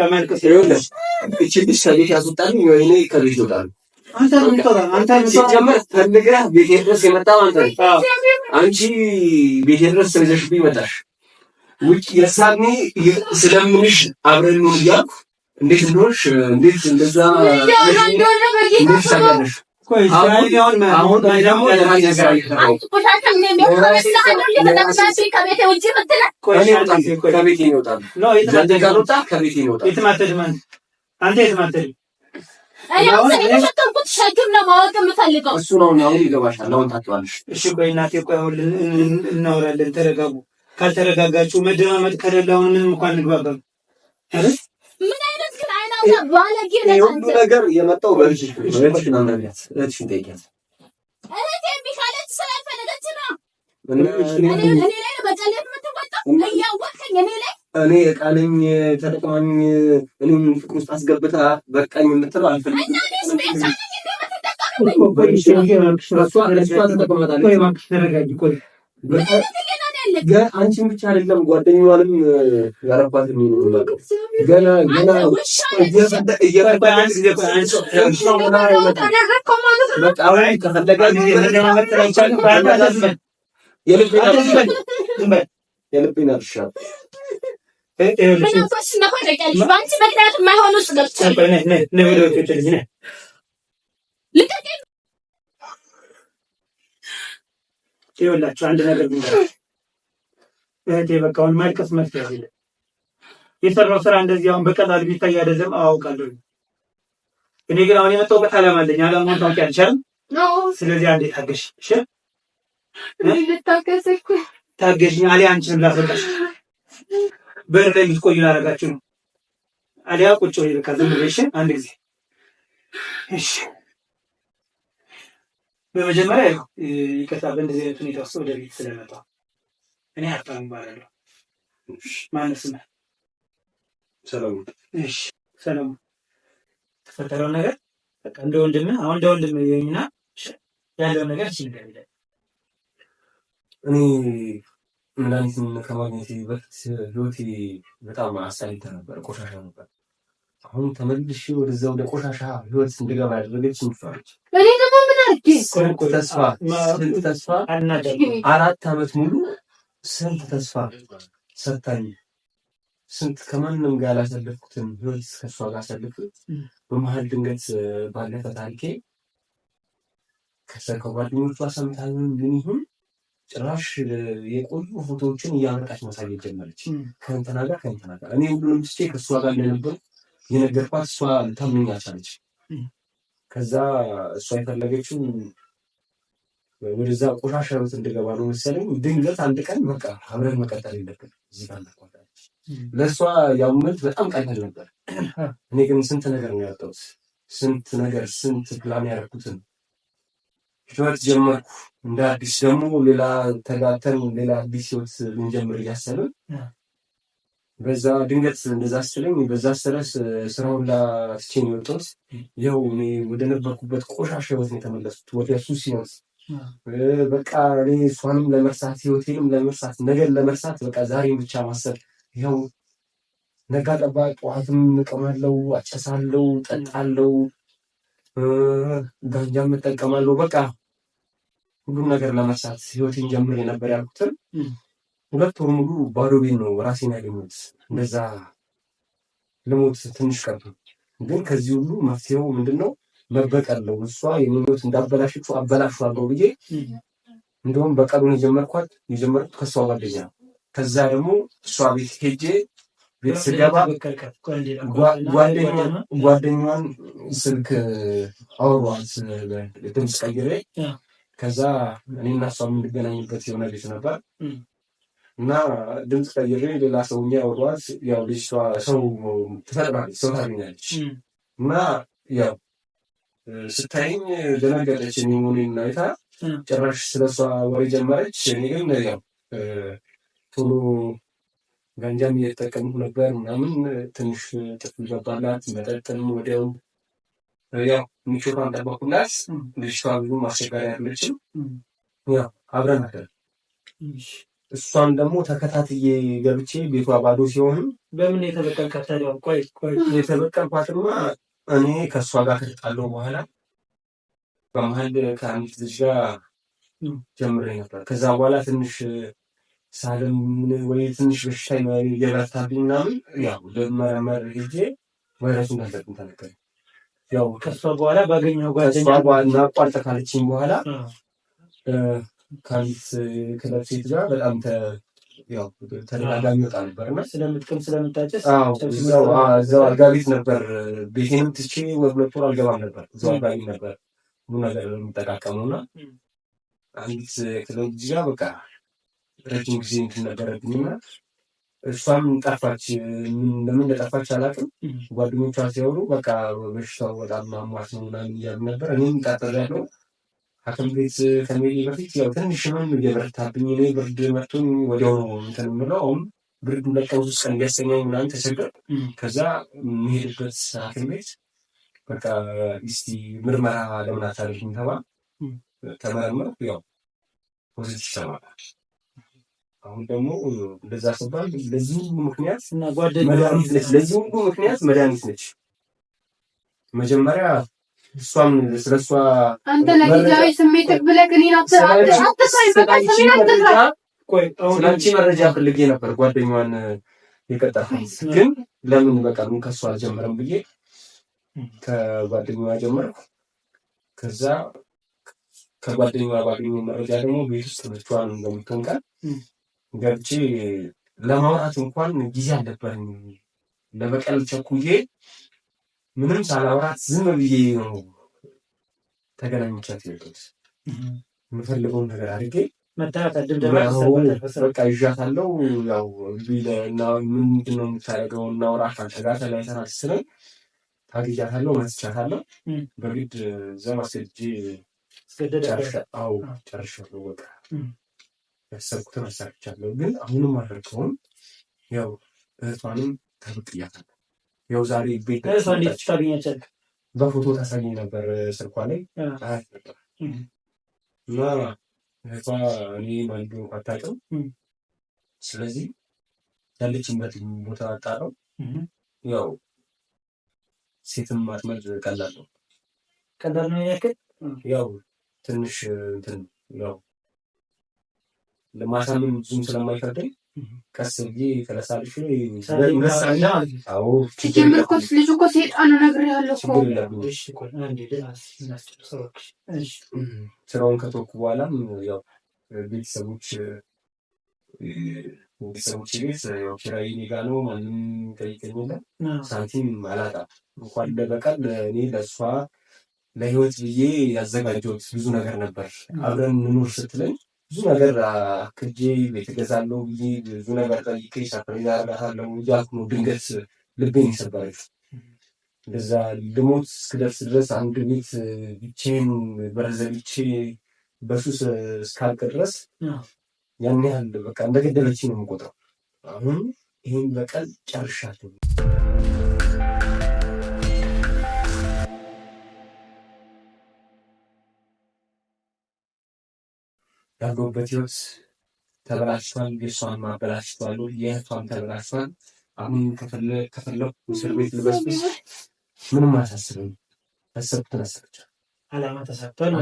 እቺ ልጅ ከቤት ያስወጣልኝ ወይኔ ከቤት ይወጣሉ። አንተ ሲጀመር ፈልገህ ቤቴ ድረስ የመጣው አንተ አንቺ ቤቴ ድረስ ይዘሽብኝ መጣሽ። ውጭ የሳኔ ስለምንሽ አብረን ነው እያልኩ እንዴት እንደሆንሽ እንዴት እንደዛ እንዴት ሳያለሽ አሁን ደግሞ ከቤቴ ይወጣል። እሱ ነው አሁን ይገባሻል። አሁን ታውቂዋለሽ። እሺ ቆይ እናቴ፣ ቆይ አሁን እናወራለን። ተረጋጉ። ካልተረጋጋችሁ መደማመጥ ከሌለ አሁን ምንም እንኳን እንግባባም አይደል? ምን አይነት ግን አይናውታ ባለጌ ነው። ሁሉ ነገር የመጣው በልጅሽ ነው። እህትሽን አናግሪያት፣ እህትሽን ጠይቂያት። እህቴ ቢካለች ስላልፈለገች ነው። እኔ ላይ ነው በቀል የምትወጣው እያወቅኸኝ እኔ ላይ እኔ ቃለኝ ተጠቅማኝ እኔም ፍቅር ውስጥ አስገብታ በቃኝ የምትለው አልፈልግም። አንቺን ብቻ አይደለም ጓደኛዋንም ያረባት ገና የልቤን አርሻ ይኸውላችሁ አንድ ነገር እህቴ፣ በቃ አሁን ማልቀስ መፍትሄ አይደለም። የሰራው ስራ እንደዚህ አሁን በቀላሉ የሚታይ አይደለም፣ አውቃለሁ። እኔ ግን አሁን የመጣሁበት ዓላማ አለኝ። ዓላማውን ታውቂያለሽ አይደል? ስለዚህ አንዴ ታገሽ። እሺ ታገሽኝ፣ አሊያ አንቺንም ላስወጣሽ። በር ላይ ልትቆዩ ላደርጋችሁ ነው። አሊያ ቁጭ ወይ በቃ ዝም ብለሽ አንድ ጊዜ። እሺ በመጀመሪያ ይቅርታ በእንደዚህ አይነት ሁኔታ ውስጥ ወደ ቤት ስለመጣሁ። እኔ ሀብታሙ እባላለሁ። ማነው ስምህ? ሰለሞን። እሺ ሰለሞን፣ ተፈጠረውን ነገር በቃ እንደ ወንድምህ አሁን እንደ ወንድምህ ይኸኝና ያለውን ነገር እሺ ንገረኝ። እኔ መድኃኒትን ከማግኘቴ በፊት ህይወቴ በጣም አሳይታ ነበር፣ ቆሻሻ ነበር። አሁን ተመልሼ ወደዛ ወደ ቆሻሻ ህይወት እንድገባ ያደረገች ምፋለች። እኔ ደግሞ ምን አድርጌ ስንት ተስፋ 4 ዓመት ሙሉ ስንት ተስፋ ሰጥታኝ ስንት ከማንም ጋር ያላሳለፍኩትን ህይወት ከሷ ጋር አሳልፍኩት። በመሀል ድንገት ባለፈ ታሪኬ ከጓደኞቿ ሰምታኝ ምን ይሁን ጭራሽ የቆዩ ፎቶዎችን እያመጣች ማሳየት ጀመረች። ከእንትና ጋር እኔ ሁሉንም ትቼ ከእሷ ጋር እንደነበር የነገርኳት እሷ ልታምነኝ አልቻለች። ከዛ እሷ የፈለገችው ወደዛ ቆሻሻ ህይወት እንድገባ ነው መሰለኝ። ድንገት አንድ ቀን በቃ አብረን መቀጠል የለብን እዚህ ጋር ተቋጣች። ለእሷ ያውመት በጣም ቀላል ነበር። እኔ ግን ስንት ነገር ነው ያወጣሁት፣ ስንት ፕላን ያደረኩትን ህይወት ጀመርኩ። እንደ አዲስ ደግሞ ሌላ ተጋተን ሌላ አዲስ ህይወት ልንጀምር እያሰብን በዛ ድንገት እንደዛ ስትለኝ በዛ ስትረስ ስራውን ላትቼን የወጣሁት ይኸው እኔ ወደ ነበርኩበት ቆሻሻ ህይወት ነው የተመለስኩት፣ ወደ ሱስ ህይወት። በቃ እኔ እሷንም ለመርሳት ህይወቴንም ለመርሳት ነገር ለመርሳት በቃ ዛሬም ብቻ ማሰብ። ይኸው ነጋ ጠባ ጠዋትም እቅማለሁ፣ አጨሳለሁ፣ ጠጣለሁ፣ ጋንጃም እጠቀማለሁ። በቃ ሁሉም ነገር ለመርሳት ህይወቴን ጀምሬ ነበር ያልኩትን 2 ወር ሙሉ ባዶ ቤት ነው ራሴን ያገኘሁት። እንደዛ ልሞት ትንሽ ቀርቶ፣ ግን ከዚህ ሁሉ መፍትሄው ምንድነው? መበቀል ነው። እሷ የምኞት እንዳበላሽችው አበላሽዋለሁ ብዬ እንደውም በቀሉን የጀመርኩት ከእሷ ጓደኛ ነው። ከዛ ደግሞ እሷ ቤት ሄጄ ቤት ስገባ ጓደኛዋን ስልክ አወሯት፣ ድምፅ ቀይሬ ከዛ እኔና እሷ የምንገናኝበት የሆነ ቤት ነበር እና ድምፅ ቀይሬ ሌላ ሰውኛ ያወሯት። ያው ልጅቷ ሰው ትፈጥራለች፣ ሰው ታገኛለች እና ያው ስታይኝ ደነገጠች። እኔ መሆኔን አይታ ጭራሽ ስለሷ ወሬ ጀመረች። እኔ ግን ያው ቶሎ ጋንጃም እየተጠቀምኩ ነበር ምናምን። ትንሽ ጥፍል ገባላት፣ መጠጥንም ወዲያው ያው ምቾቷን ጠበኩላት። ልጅቷ ብዙም አስቸጋሪ አይደለችም። ያው አብረን አደር እሷን ደግሞ ተከታትዬ ገብቼ ቤቷ ባዶ ሲሆን በምን የተበቀልካት ታዲያ? ቆይ የተበቀልኳትማ እኔ ከእሷ ጋር ከተጣለው በኋላ በመሀል ከአንዲት ልጅ ጋር ጀምሬ ነበር። ከዛ በኋላ ትንሽ ሳለም ወይ ትንሽ በሽታ እየበረታብኝ ምናምን ያው ልመረመር ሄጄ ቫይረሱ እንዳለብኝ ተነገረኝ። ያው ከእሷ በኋላ ባገኘው ጓደኛ አቋርጠ ካለችኝ በኋላ ከአንዲት ክለብ ሴት ጋር በጣም ተደጋጋሚ ወጣ ነበር እና ስለምትቅም ስለምታጨስ እዛው አልጋ ቤት ነበር። ቤቴንም ትቼ ወር አልገባም ነበር። እዛው አልጋ ቤት ነበር ብዙ ነገር የሚጠቃቀመው እና አንዲት ክለብ ልጅ ጋር በቃ ረጅም ጊዜ እንትን ነበረብኝና እሷም ጠፋች። ለምን እንደጠፋች አላውቅም። ጓደኞቿ ሲያወሩ በቃ በሽታው በጣም አሟት ነው ምናምን እያሉ ነበር። እኔም ጠርጥሬያለሁ። ሐኪም ቤት ከመሄዴ በፊት ያው ትንሽ ህመም እየበረታብኝ እኔ ብርድ መጥቶኝ ወዲያው ነው እንትን የምለው። አሁን ብርዱ ለቀው 3 ቀን እያሰኛኝ ምናምን ተቸገር። ከዛ የምሄድበት ሐኪም ቤት በቃ እስቲ ምርመራ ለምን አታደርጊም ተባል። ተመረመርኩ። ያው ፖዚቲቭ ተባለ። አሁን ደግሞ እንደዛ ሲባል ለዚህ ሁሉ ምክንያት መድኃኒት ነች። ለዚህ ሁሉ ምክንያት መድኃኒት ነች። መጀመሪያ እሷም ስለሷ አንተ ለጊዜያዊ ስሜትክ ብለህ እኔን ስለአንቺ መረጃ ፈልጌ ነበር ጓደኛዋን የቀጠርኩት። ግን ለምን በቃ ከሷ አልጀመረም ብዬ ከጓደኛዋ ጀመርኩ። ከዛ ከጓደኛዋ ባገኘ መረጃ ደግሞ ቤት ውስጥ ብቻዋን እንደምትሆን ቀን ገብቼ ለማውራት እንኳን ጊዜ አልነበረኝ። ለበቀል ቸኩዬ ምንም ሳላወራት ዝም ብዬ ነው ተገናኝቻት የሄድኩት። የምፈልገውን ነገር አድርጌ በቃ ይዣታለሁ። ያው ምንድን ነው የምታደርገው? እናውራ ከአንተ ጋር ተለያይተናል ስትለኝ ታግያታለሁ፣ መትቻታለሁ። በግድ እዛ ማስገድጄ ጨርሻለሁ። በቃ ያሰብኩትን አሳክቻለሁ። ግን አሁንም አደርገውም ያው እህቷንም ተብቅያታለሁ። ያው ዛሬ ቤት ታገኛቻለህ? በፎቶ ታሳየኝ ነበር ስልኳ ላይ ነበር እና እህቷ እኔ ማንዱ አታውቅም። ስለዚህ ያለችበት ቦታ አጣራው። ያው ሴትም ማጥመድ ቀላል ነው ያክል ያው ትንሽ እንትን ያው ለማሳመን ብዙም ስለማይከብደኝ ቀስ ብዬ ተለሳልሽ ልጁ እኮ ሴጣን ነው ነግሬሃለሁ እኮ። ስራውን ከተወኩ በኋላም ያው ቤተሰቦች ቤት ያው ኪራይ እኔ ጋ ነው። ማንም ጠይቀኝ የለም። ሳንቲም አላጣም። እንኳን ለበቀል እኔ ለእሷ ለህይወት ብዬ ያዘጋጀሁት ብዙ ነገር ነበር። አብረን እንኑር ስትለኝ ብዙ ነገር አክጄ ቤት እገዛለሁ ብዬ ብዙ ነገር ጠይቄ ሰርፕራይዝ አደርጋታለሁ እያልኩ ነው ድንገት ልቤን የሰበረችው። እንደዛ ልሞት እስክደርስ ድረስ አንድ ቤት ብቻዬን በረዘብቼ በሱስ እስካልቅ ድረስ ያን ያህል በቃ እንደገደለችኝ ነው የምቆጥረው። አሁን ይህን በቀል ጨርሻለሁ። ያለሁበት ህይወት ተበላሽቷል። የእሷን ማበላሽቷል። የእህቷን ተበላሽቷል። አሁን ከፈለኩ እስር ቤት ልበስብስ ምንም አያሳስብም። ያሰብኩትን አሳክቻለሁ። አላማ ተሳክቷል።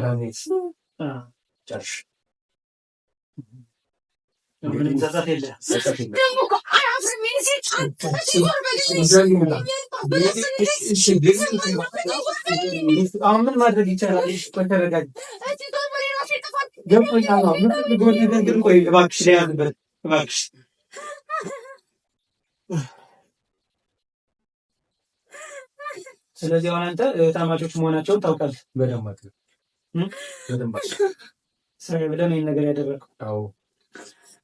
ጨርሽ ምንም ጸጸት የለም። አሁን ምን ማድረግ ይቻላል? ተረጋጊ። ገብቶኛል። የምፈልገውን ነገር ግን ቆይ እባክሽ ላይ ያዝበት እባክሽ። ስለዚህ አሁን አንተ ታማቾች መሆናቸውን ታውቃለህ። በደንብ ስራዬ ብለህ ነው ይሄን ነገር ያደረገው? አዎ።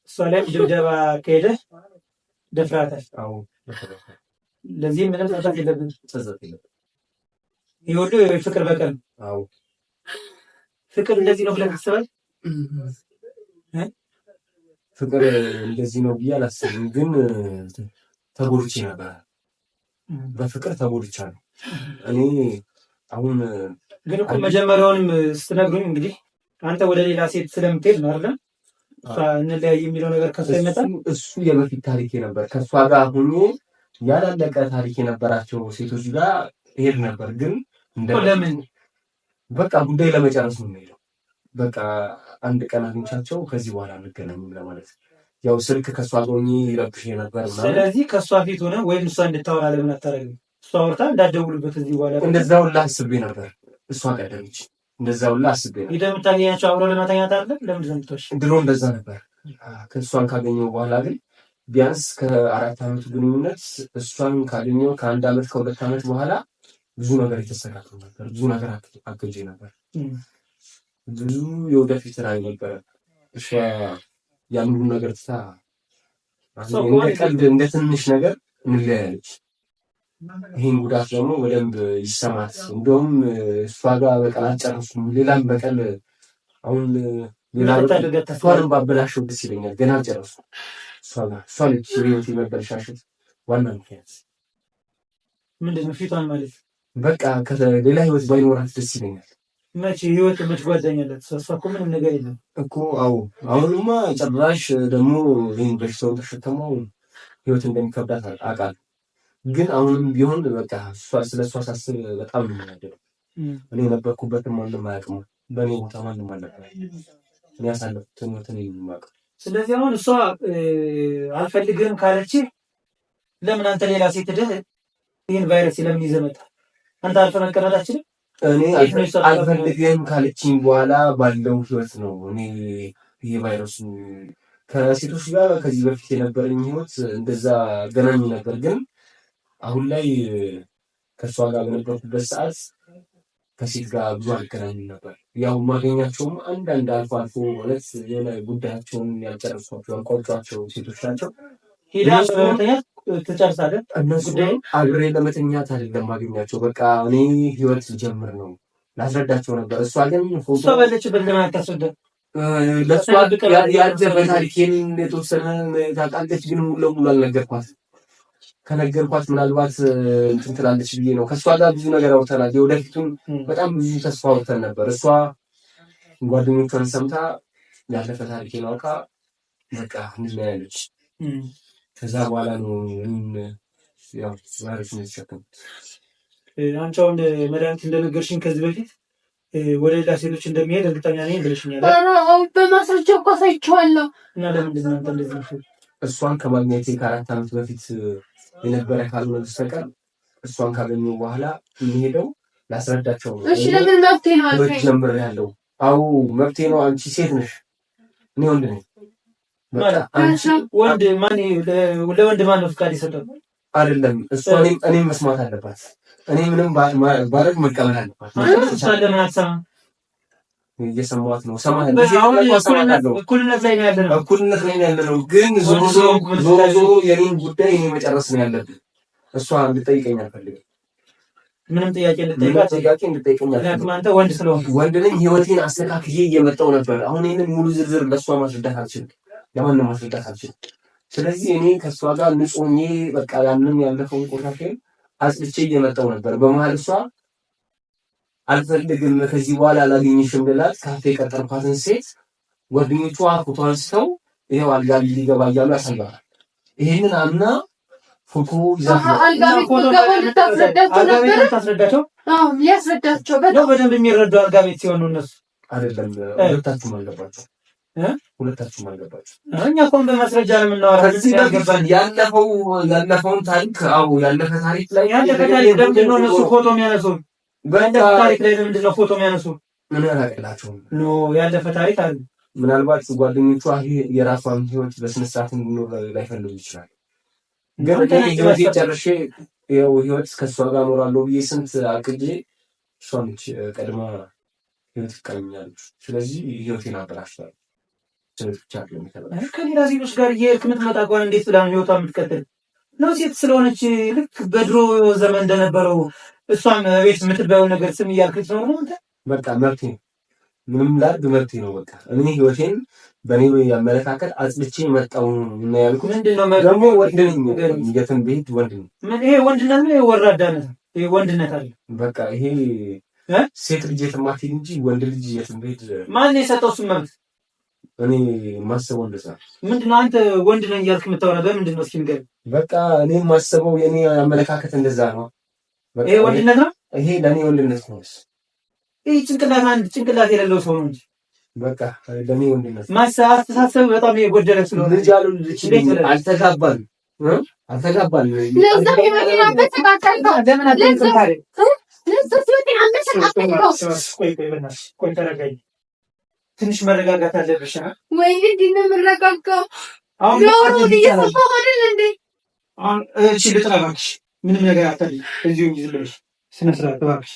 እሷ ላይ ድብደባ ከሄደ ደፍራታል? አዎ። ለዚህ ምንም ጸጸት የለብንም? ጸጸት የለብንም። ይህ ሁሉ ፍቅር በቀል ነው? አዎ። ፍቅር እንደዚህ ነው ብለህ ታስባለህ? ፍቅር እንደዚህ ነው ብዬ አላስብም፣ ግን ተጎድቼ ነበር። በፍቅር ተጎድቻለሁ እኔ። አሁን ግን እኮ መጀመሪያውንም ስትነግሩኝ እንግዲህ አንተ ወደ ሌላ ሴት ስለምትሄድ ነው አይደል? እንለያይ የሚለው ነገር ከሷ ይመጣል። እሱ የበፊት ታሪኬ ነበር። ከሷ ጋር ሆኜ ያላለቀ ታሪክ የነበራቸው ሴቶች ጋር እሄድ ነበር። ግን ለምን? በቃ ጉዳይ ለመጨረስ ነው የምሄደው። በቃ አንድ ቀን አግኝቻቸው ከዚህ በኋላ አንገናኝም ለማለት። ያው ስልክ ከሷ ጋር ሆኜ ይረብሽ ነበር። ስለዚህ ከሷ ፊት ሆነ ወይም እሷ እንድታወራ ለምን አታደርግም? እሷ አውርታ እንዳትደውሉበት እዚህ በኋላ እንደዛው ሁላ አስቤ ነበር። እሷ ቀደመች። እንደዛው ሁላ አስቤ ነበር። ሄደህ የምታገኛቸው አብረው ለመተኛት አይደለም? ለምንድን ነው የምትወሽ? ድሮ እንደዛ ነበር። ከእሷን ካገኘው በኋላ ግን ቢያንስ ከ4 ዓመቱ ግንኙነት እሷን ካገኘው ከ1 ዓመት ከ2 ዓመት በኋላ ብዙ ነገር የተስተካከለ ነበር። ብዙ ነገር አገኘ ነበር። ብዙ የወደፊት ራዕይ ነበረ። እሷ ያን ሁሉ ነገር ትታ እንደ ቀልድ እንደ ትንሽ ነገር እንለያያለች። ይህን ጉዳት ደግሞ በደንብ ይሰማት። እንደውም እሷ ጋር በቀል አልጨረሱም። ሌላም በቀል አሁን ሌላ እሷንም ባበላሸው ደስ ይለኛል። ገና አልጨረሱም። እሷ ነች ህይወት የመበላሸት ዋና ምክንያት። ምንድን ነው? ፊቷን ማለት በቃ ሌላ ህይወት ባይኖራት ደስ ይለኛል። መቼ ህይወት መች ጓደኛለት? እሷ እኮ ምንም ነገር የለም እኮ። አዎ አሁንማ ጭራሽ ደግሞ ይህን በሽታውን ተሸከመው ህይወት እንደሚከብዳት አውቃለሁ። ግን አሁንም ቢሆን በቃ ስለ እሷ ሳስብ በጣም ነው የሚያደርገው። እኔ የነበርኩበትን ማንም አያውቅም። በእኔ ቦታ ማንም አልነበረ። እኔ ያሳለፍኩትን ህይወት እኔ የማውቀው። ስለዚህ አሁን እሷ አልፈልግህም ካለች ለምን አንተ ሌላ ሴት ሄደህ ይህን ቫይረስ ለምን ይዘህ መጣህ? አንተ አልፈህ መቀመጥ አትችልም? እኔ አልፈልግህም ካለችኝ በኋላ ባለው ህይወት ነው እኔ ይሄ ቫይረሱ ከሴቶች ጋር ከዚህ በፊት የነበረኝ ህይወት እንደዛ ገናኝ ነበር። ግን አሁን ላይ ከእሷ ጋር በነበርኩበት ሰዓት ከሴት ጋር ብዙ አልገናኝም ነበር። ያው ማገኛቸውም አንዳንድ አልፎ አልፎ ማለት የሆነ ጉዳያቸውን ያልጨረሷቸው ያልቋጯቸው ሴቶች ናቸው። ሄዳ ለመተኛት ትጨርሳለህ? እነሱ አብሬ ለመተኛት አይደለም ማገኛቸው። በቃ እኔ ህይወት ልጀምር ነው ላስረዳቸው ነበር። እሷ ግን እሷ ባለችበት ለምን አታስረዳም? ለእሷ ያለፈ ታሪኬን የተወሰነ ታውቃለች፣ ግን ሙሉ ለሙሉ አልነገርኳት። ከነገርኳት ምናልባት እንትን ትላለች ብዬ ነው። ከእሷ ጋር ብዙ ነገር አውርተናል። የወደፊቱን በጣም ብዙ ተስፋ አውርተን ነበር። እሷ ጓደኞቿን ሰምታ ያለፈ ታሪኬን አውቃ በቃ እንለያለች። ከዛ በኋላ ነው ያው ቫይረስ ነው የተሸከምኩት። አንቺ አሁን መድኃኒት እንደነገርሽኝ ከዚህ በፊት ወደ ሌላ ሴቶች እንደሚሄድ እርግጠኛ ነኝ ብለሽኛል። በማስረጃ እኮ አሳይቼዋለሁ። እና ለምንድን ነው አንተ እንደዚህ ነው? እሷን ከማግኘቴ ከ4 ዓመት በፊት የነበረ ካልሆነ በስተቀር እሷን ካገኘሁ በኋላ የሚሄደው ላስረዳቸው ነው። እሺ ለምን መብቴ ነው አልከኝ? ጀምሬያለሁ። አዎ መብቴ ነው። አንቺ ሴት ነሽ፣ እኔ ወንድ ነኝ። ወንድ ማን ለወንድ ማን ነው ፍቃድ የሰጠው? አይደለም እሷ እኔም መስማት አለባት። እኔ ምንም ባረግ መቀበል አለባት። እሷ ለምን አትሰማም? እየሰማሁት ነው። እኩልነት ላይ ነው ያለነው። ግን ዞሮ ዞሮ የኔን ጉዳይ እኔ መጨረስ ነው ያለብን። እሷ እንድጠይቀኝ አልፈልግም። ምንም ጥያቄ እንድጠይቀኝ አልፈልግም። አንተ ወንድ ስለሆንክ ወንድ ነኝ። ህይወቴን አስተካክዬ እየመጣሁ ነበር። አሁን ይህንን ሙሉ ዝርዝር ለእሷ ማስረዳት አልችልም፣ ለማንም ማስረዳት አልችልም። ስለዚህ እኔ ከእሷ ጋር ንጹህ ሆኜ በቃ ያንን ያለፈውን ቆሻሻዬን አጽድቼ እየመጣሁ ነበር። በመሀል እሷ አልፈልግም ከዚህ በኋላ አላገኝሽም ብላት ካፌ ቀጠርኳትን ሴት ጓደኞቿ ፎቶ አንስተው ይሄው አልጋ ሊገባ እያሉ ያሳያል። ይሄንን አምና ፎቶ ታስረዳቸው ሊያስረዳቸው በደንብ የሚረዱ አልጋ ቤት ሲሆኑ እነሱ አይደለም። ሁለታችሁም አልገባችሁ። እኛ እኮ በማስረጃ ነው የምናወራው። ያለፈውን ታሪክ ያለፈ ታሪክ ላይ ያለፈ ታሪክ ለምንድን ነው እነሱ ፎቶ የሚያነሱ? በያለፈ ታሪክ ላይ ለምንድን ነው ፎቶ የሚያነሱ? ምን ያላቀላቸው ያለፈ ታሪክ አለ። ምናልባት ጓደኞቿ የራሷን ህይወት በስነስርዓት እንድኖር ላይፈልጉ ይችላል። ግን ህይወት ጨርሼ ህይወት ከእሷ ጋር እኖራለሁ ብዬ ስንት አቅጄ እሷ ነች ቀድማ ህይወት ትቀኛለች። ስለዚህ ህይወቴን አበላሽታለች። ብቻ ከሌላ ዜጎች ጋር እየሄድክ የምትመጣ ከሆነ እንዴት ብላ ህይወቷ የምትቀጥል ነው? ሴት ስለሆነች ልክ በድሮ ዘመን እንደነበረው እሷም ቤት የምትባየው ነገር ስም እያልክት ነው ነው? በቃ መብቴ ነው። ምንም ላድርግ መብቴ ነው። በቃ እኔ ህይወቴን በእኔ አመለካከት አጽድቼ መጣሁ ነው ያልኩት። ምንድነው ደግሞ ወንድ ነኝ። የትም ብሄድ ወንድ ነኝ። ምን ይሄ ወንድነት ነው? ወራዳነት ይሄ ወንድነት አለ። በቃ ይሄ ሴት ልጅ የትም አትሄድ እንጂ ወንድ ልጅ የትም ብሄድ ማን የሰጠው እሱን መብት? እኔ ማሰበው እንደዛ። ምንድነው አንተ ወንድ ነኝ እያልክ የምታወራ በምንድን ነው? እስኪ ንገረኝ። በቃ እኔ ማሰበው የኔ አመለካከት እንደዛ ነው። ይሄ ወንድነት ነው። ይሄ ለኔ ወንድነት ነው። ይሄ ጭንቅላት አንድ ጭንቅላት የሌለው ሰው ነው እንጂ በቃ ለኔ ወንድነት አስተሳሰብ በጣም የጎደለ ስለሆነ ልጅ አሉ ልጅ አልተጋባን አልተጋባን ለዛ የመኪና በተካከለ ለምን አትንካሬ ቆይ ተረጋጊ። ትንሽ መረጋጋት አለብሽ። ወይ እንዴ ነው የምረጋጋው? አሁን እየሰፋሁ አይደል እንዴ? እሺ ልጥራባክሽ። ምንም ነገር አታድርጊ። እዚሁ ይዝልሽ ስነ ስርዓት እባክሽ።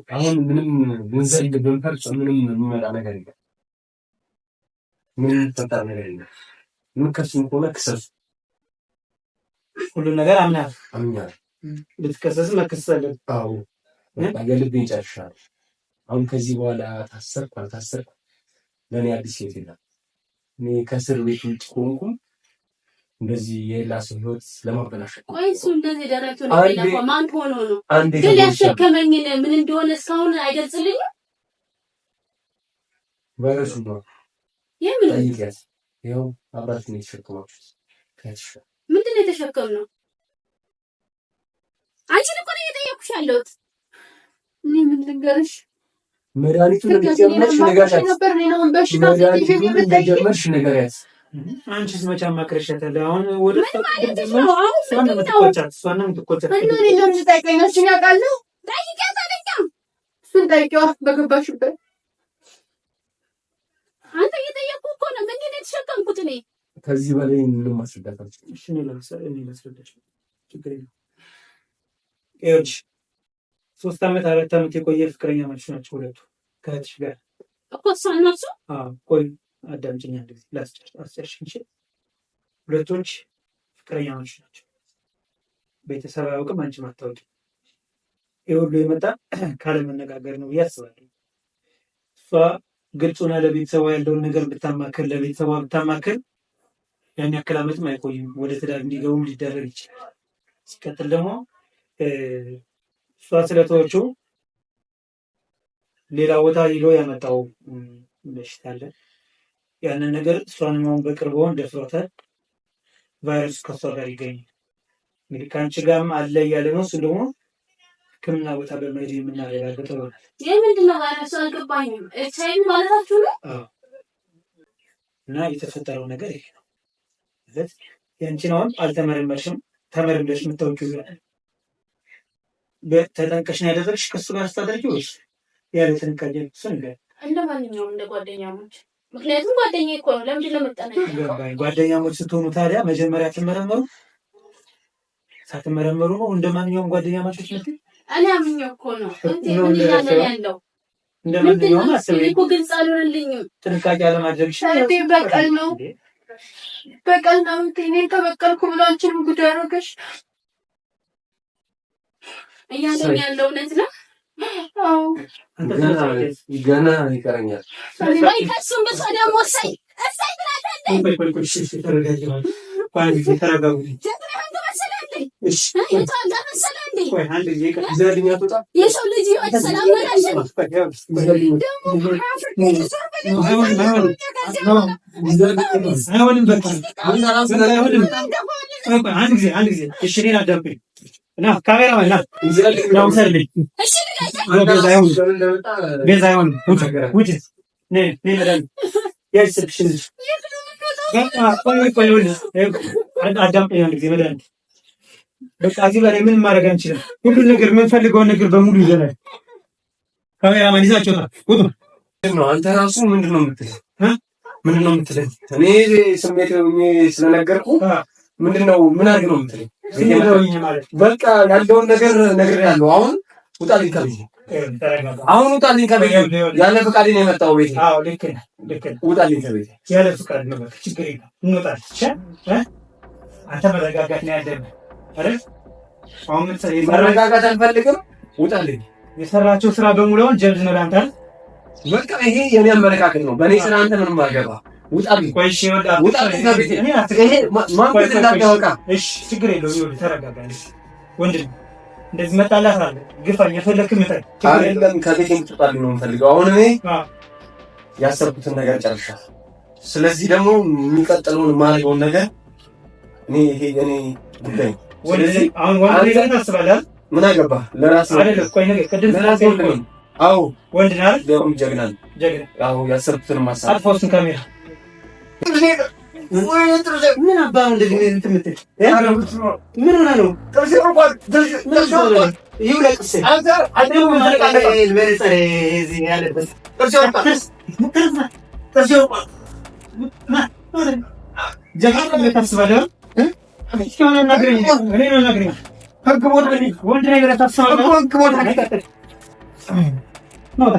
አሁን ምንም ብንዘል ብንፈርጽ ምንም የሚመጣ ነገር የለም። ምን ተጣጣ ነገር የለም። ምን ከስም ከሆነ ክሰስ። ሁሉ ነገር አምኛለሁ። ልትከሰስ መከሰስ። አዎ የልቤን ጨርሻለሁ። አሁን ከዚህ በኋላ ታሰርኩ አልታሰርኩ ለእኔ አዲስ ህይወት የለም። እኔ ከእስር ቤት ውጭ ሆንኩም እንደዚህ የሌላ ሰው ህይወት ለማበላሸት። ቆይ እሱ እንደዚህ ደረቱ ነው የሚለፈው ማን ሆኖ ነው? ግን ያሸከመኝን ምን እንደሆነ እስካሁን አይገልጽልኝም። ቫይረሱ ነው የምን ጠይቂያት። ይኸው አብራችሁ ነው የተሸከማችሁት። ምንድን ነው የተሸከምነው? አንቺን እኮ ነው እየጠየኩሽ ያለሁት። እኔ ምን ልንገርሽ? መድኃኒቱን እንደጀመርሽ ንገሪያት። አንቺስ መቼ አማክረሻታል? አሁን ወደ እሷን የምትቆጫት እሱን ጠይቂዋ በገባሽበት። አንተ እየጠየኩህ እኮ ነው። ምንድን ነው የተሸከምኩት እኔ? ከዚህ በላይ ምንም ማስረዳት አልችልም። እሺ እኔ ላስረዳሽ። ችግር የለውም። ይኸውልሽ 3 ዓመት 4 ዓመት የቆየ ፍቅረኛ ማለች ናቸው ሁለቱ ከእህትሽ ጋር እኮ እሷን ነው እሱ። ቆይ አዳምጪኝ አንድ ጊዜ ላስጨርሽ። ሁለቶች ፍቅረኛ ማለች ናቸው። ቤተሰብ አያውቅም፣ አንቺም አታውቂም። ይህ ሁሉ የመጣ ካለመነጋገር ነው ብዬ አስባለሁ። እሷ ግልጹና ለቤተሰቧ ያለውን ነገር ብታማክል ለቤተሰቧ ብታማክል ያን ያክል ዓመትም አይቆይም። ወደ ትዳር እንዲገቡም ሊደረግ ይችላል። ሲቀጥል ደግሞ እሷ ስለተወችው ሌላ ቦታ ሄዶ ያመጣው በሽታ አለ። ያንን ነገር እሷን አሁን በቅርብ ደፍሯታል። ቫይረሱ ከእሷ ጋር ይገኛል። እንግዲህ ከአንቺ ጋርም አለ እያለ ነው። እሱ ደግሞ ሕክምና ቦታ በመሄድ የምናረጋግጠው ይሆናል። ይህ ምንድን ነው ቫይረሱ? አልገባኝም። ኤችአይቪ ማለታችሁ ነው? እና የተፈጠረው ነገር ይሄ ነው ማለት የአንቺን አሁን አልተመረመርሽም። ተመርምረሽ የምታውቂው ይሆናል። ተጠንቀሽ ነው ያደረግሽ ከእሱ ጋር ስታደርጊ ወይስ ያለ ጥንቃቄ? እሱ ነገር እንደ ማንኛውም እንደ ጓደኛሞች። ምክንያቱም ጓደኛዬ እኮ ነው። ለምንድን ነው የምጠነቀቀው? ጓደኛሞች ስትሆኑ ታዲያ መጀመሪያ ትመረመሩ። ሳትመረመሩ ነው እንደ ማንኛውም ጓደኛሞች ነው። እኔ አምኜው እኮ ነው። ምን እያለ ያለው እንደ ማንኛውም አስቤ እኮ ግልጽ አልሆነልኝም። ጥንቃቄ አለማድረግሽ በቀል ነው በቀል ነው። እኔን ተበቀልኩ ብሎ አንቺንም ጉዳይ አደረገሽ እያለኝ ያለው እውነት ነው። አዎ ገና ይቀረኛል። ወይ ከእሱም ብሶ ደግሞ እሰይ ትላለህ። የሰው ልጅ ህይወት ሰላም በቃ እዚህ በላይ ምን ማድረግ አንችልም። ሁሉን ነገር የምንፈልገውን ነገር በሙሉ ይዘናል። ካሜራማን ይዛችሁታል። ነው አንተ ራሱ ምንድነው የምትለኝ? ምንድነው የምትለኝ? እኔ ስሜት ስለነገርኩ ምንድነው ምን አድርግ ነው የምትለኝ? በቃ ያለውን ነገር ነግሬሃለሁ። አሁን ውጣልኝ ከቤት፣ አሁን ውጣልኝ ከቤት። ያለ ፍቃድ ነው የመጣው ቤት። አዎ ልክ ነህ፣ ልክ ነህ። ውጣልኝ ከቤት። ያለ ፍቃድ ነው። በቃ ችግር የለም እንወጣለን። እሺ አንተ መረጋጋት ነው ያለብህ አይደል? አሁን መረጋጋት አልፈልግም። ውጣልኝ። የሰራቸው ስራ በሙሉ ጀብድ ነው ላንተ። በቃ ይሄ የኔ አመለካከት ነው። በእኔ ስራ አንተ ምንም አገባ። ውጣልኝ። ቆይ እሺ ውጣልኝ ከቤት። ይሄ ማንተ እንዳታወቃ። እሺ ችግር የለውም። ይኸውልህ ተረጋጋለህ ወንድም። እንደዚህ መጣላት አለ ግፋኝ፣ የፈለክም ይታይ። አይደለም ከቤት እንድትወጣልኝ ነው የምፈልገው። አሁን እኔ ያሰብኩትን ነገር ጨርሻለሁ። ስለዚህ ደግሞ የሚቀጥለውን የማደርገውን ነገር ይሄ የኔ ጉዳይ ነው። ስለዚህ አሁን ወንድ ላይ ታስባለህ። ምን አገባህ? ለራስህ አይደለም። ቆይ ነገር ቅድም ለራስህ ነው። አዎ ወንድ ነህ አይደል? ደም ጀግና ነህ። ጀግና። አዎ ያሰብኩትን ማሳብ አጥፎስን ካሜራ ምን አባህ እንደዚህ እንትን የምትል ምን ሆነህ ነው? ይውለቅስ አንተ አደም መልጸህ እዚህ ያለበት ጀግና ታስባለህ። እስኪሆነ ነግረኝ፣ እኔ ነው ነግረኝ። ህግ ቦታ ወንድ ነገር ታስባለህ። ህግ ቦታ ነው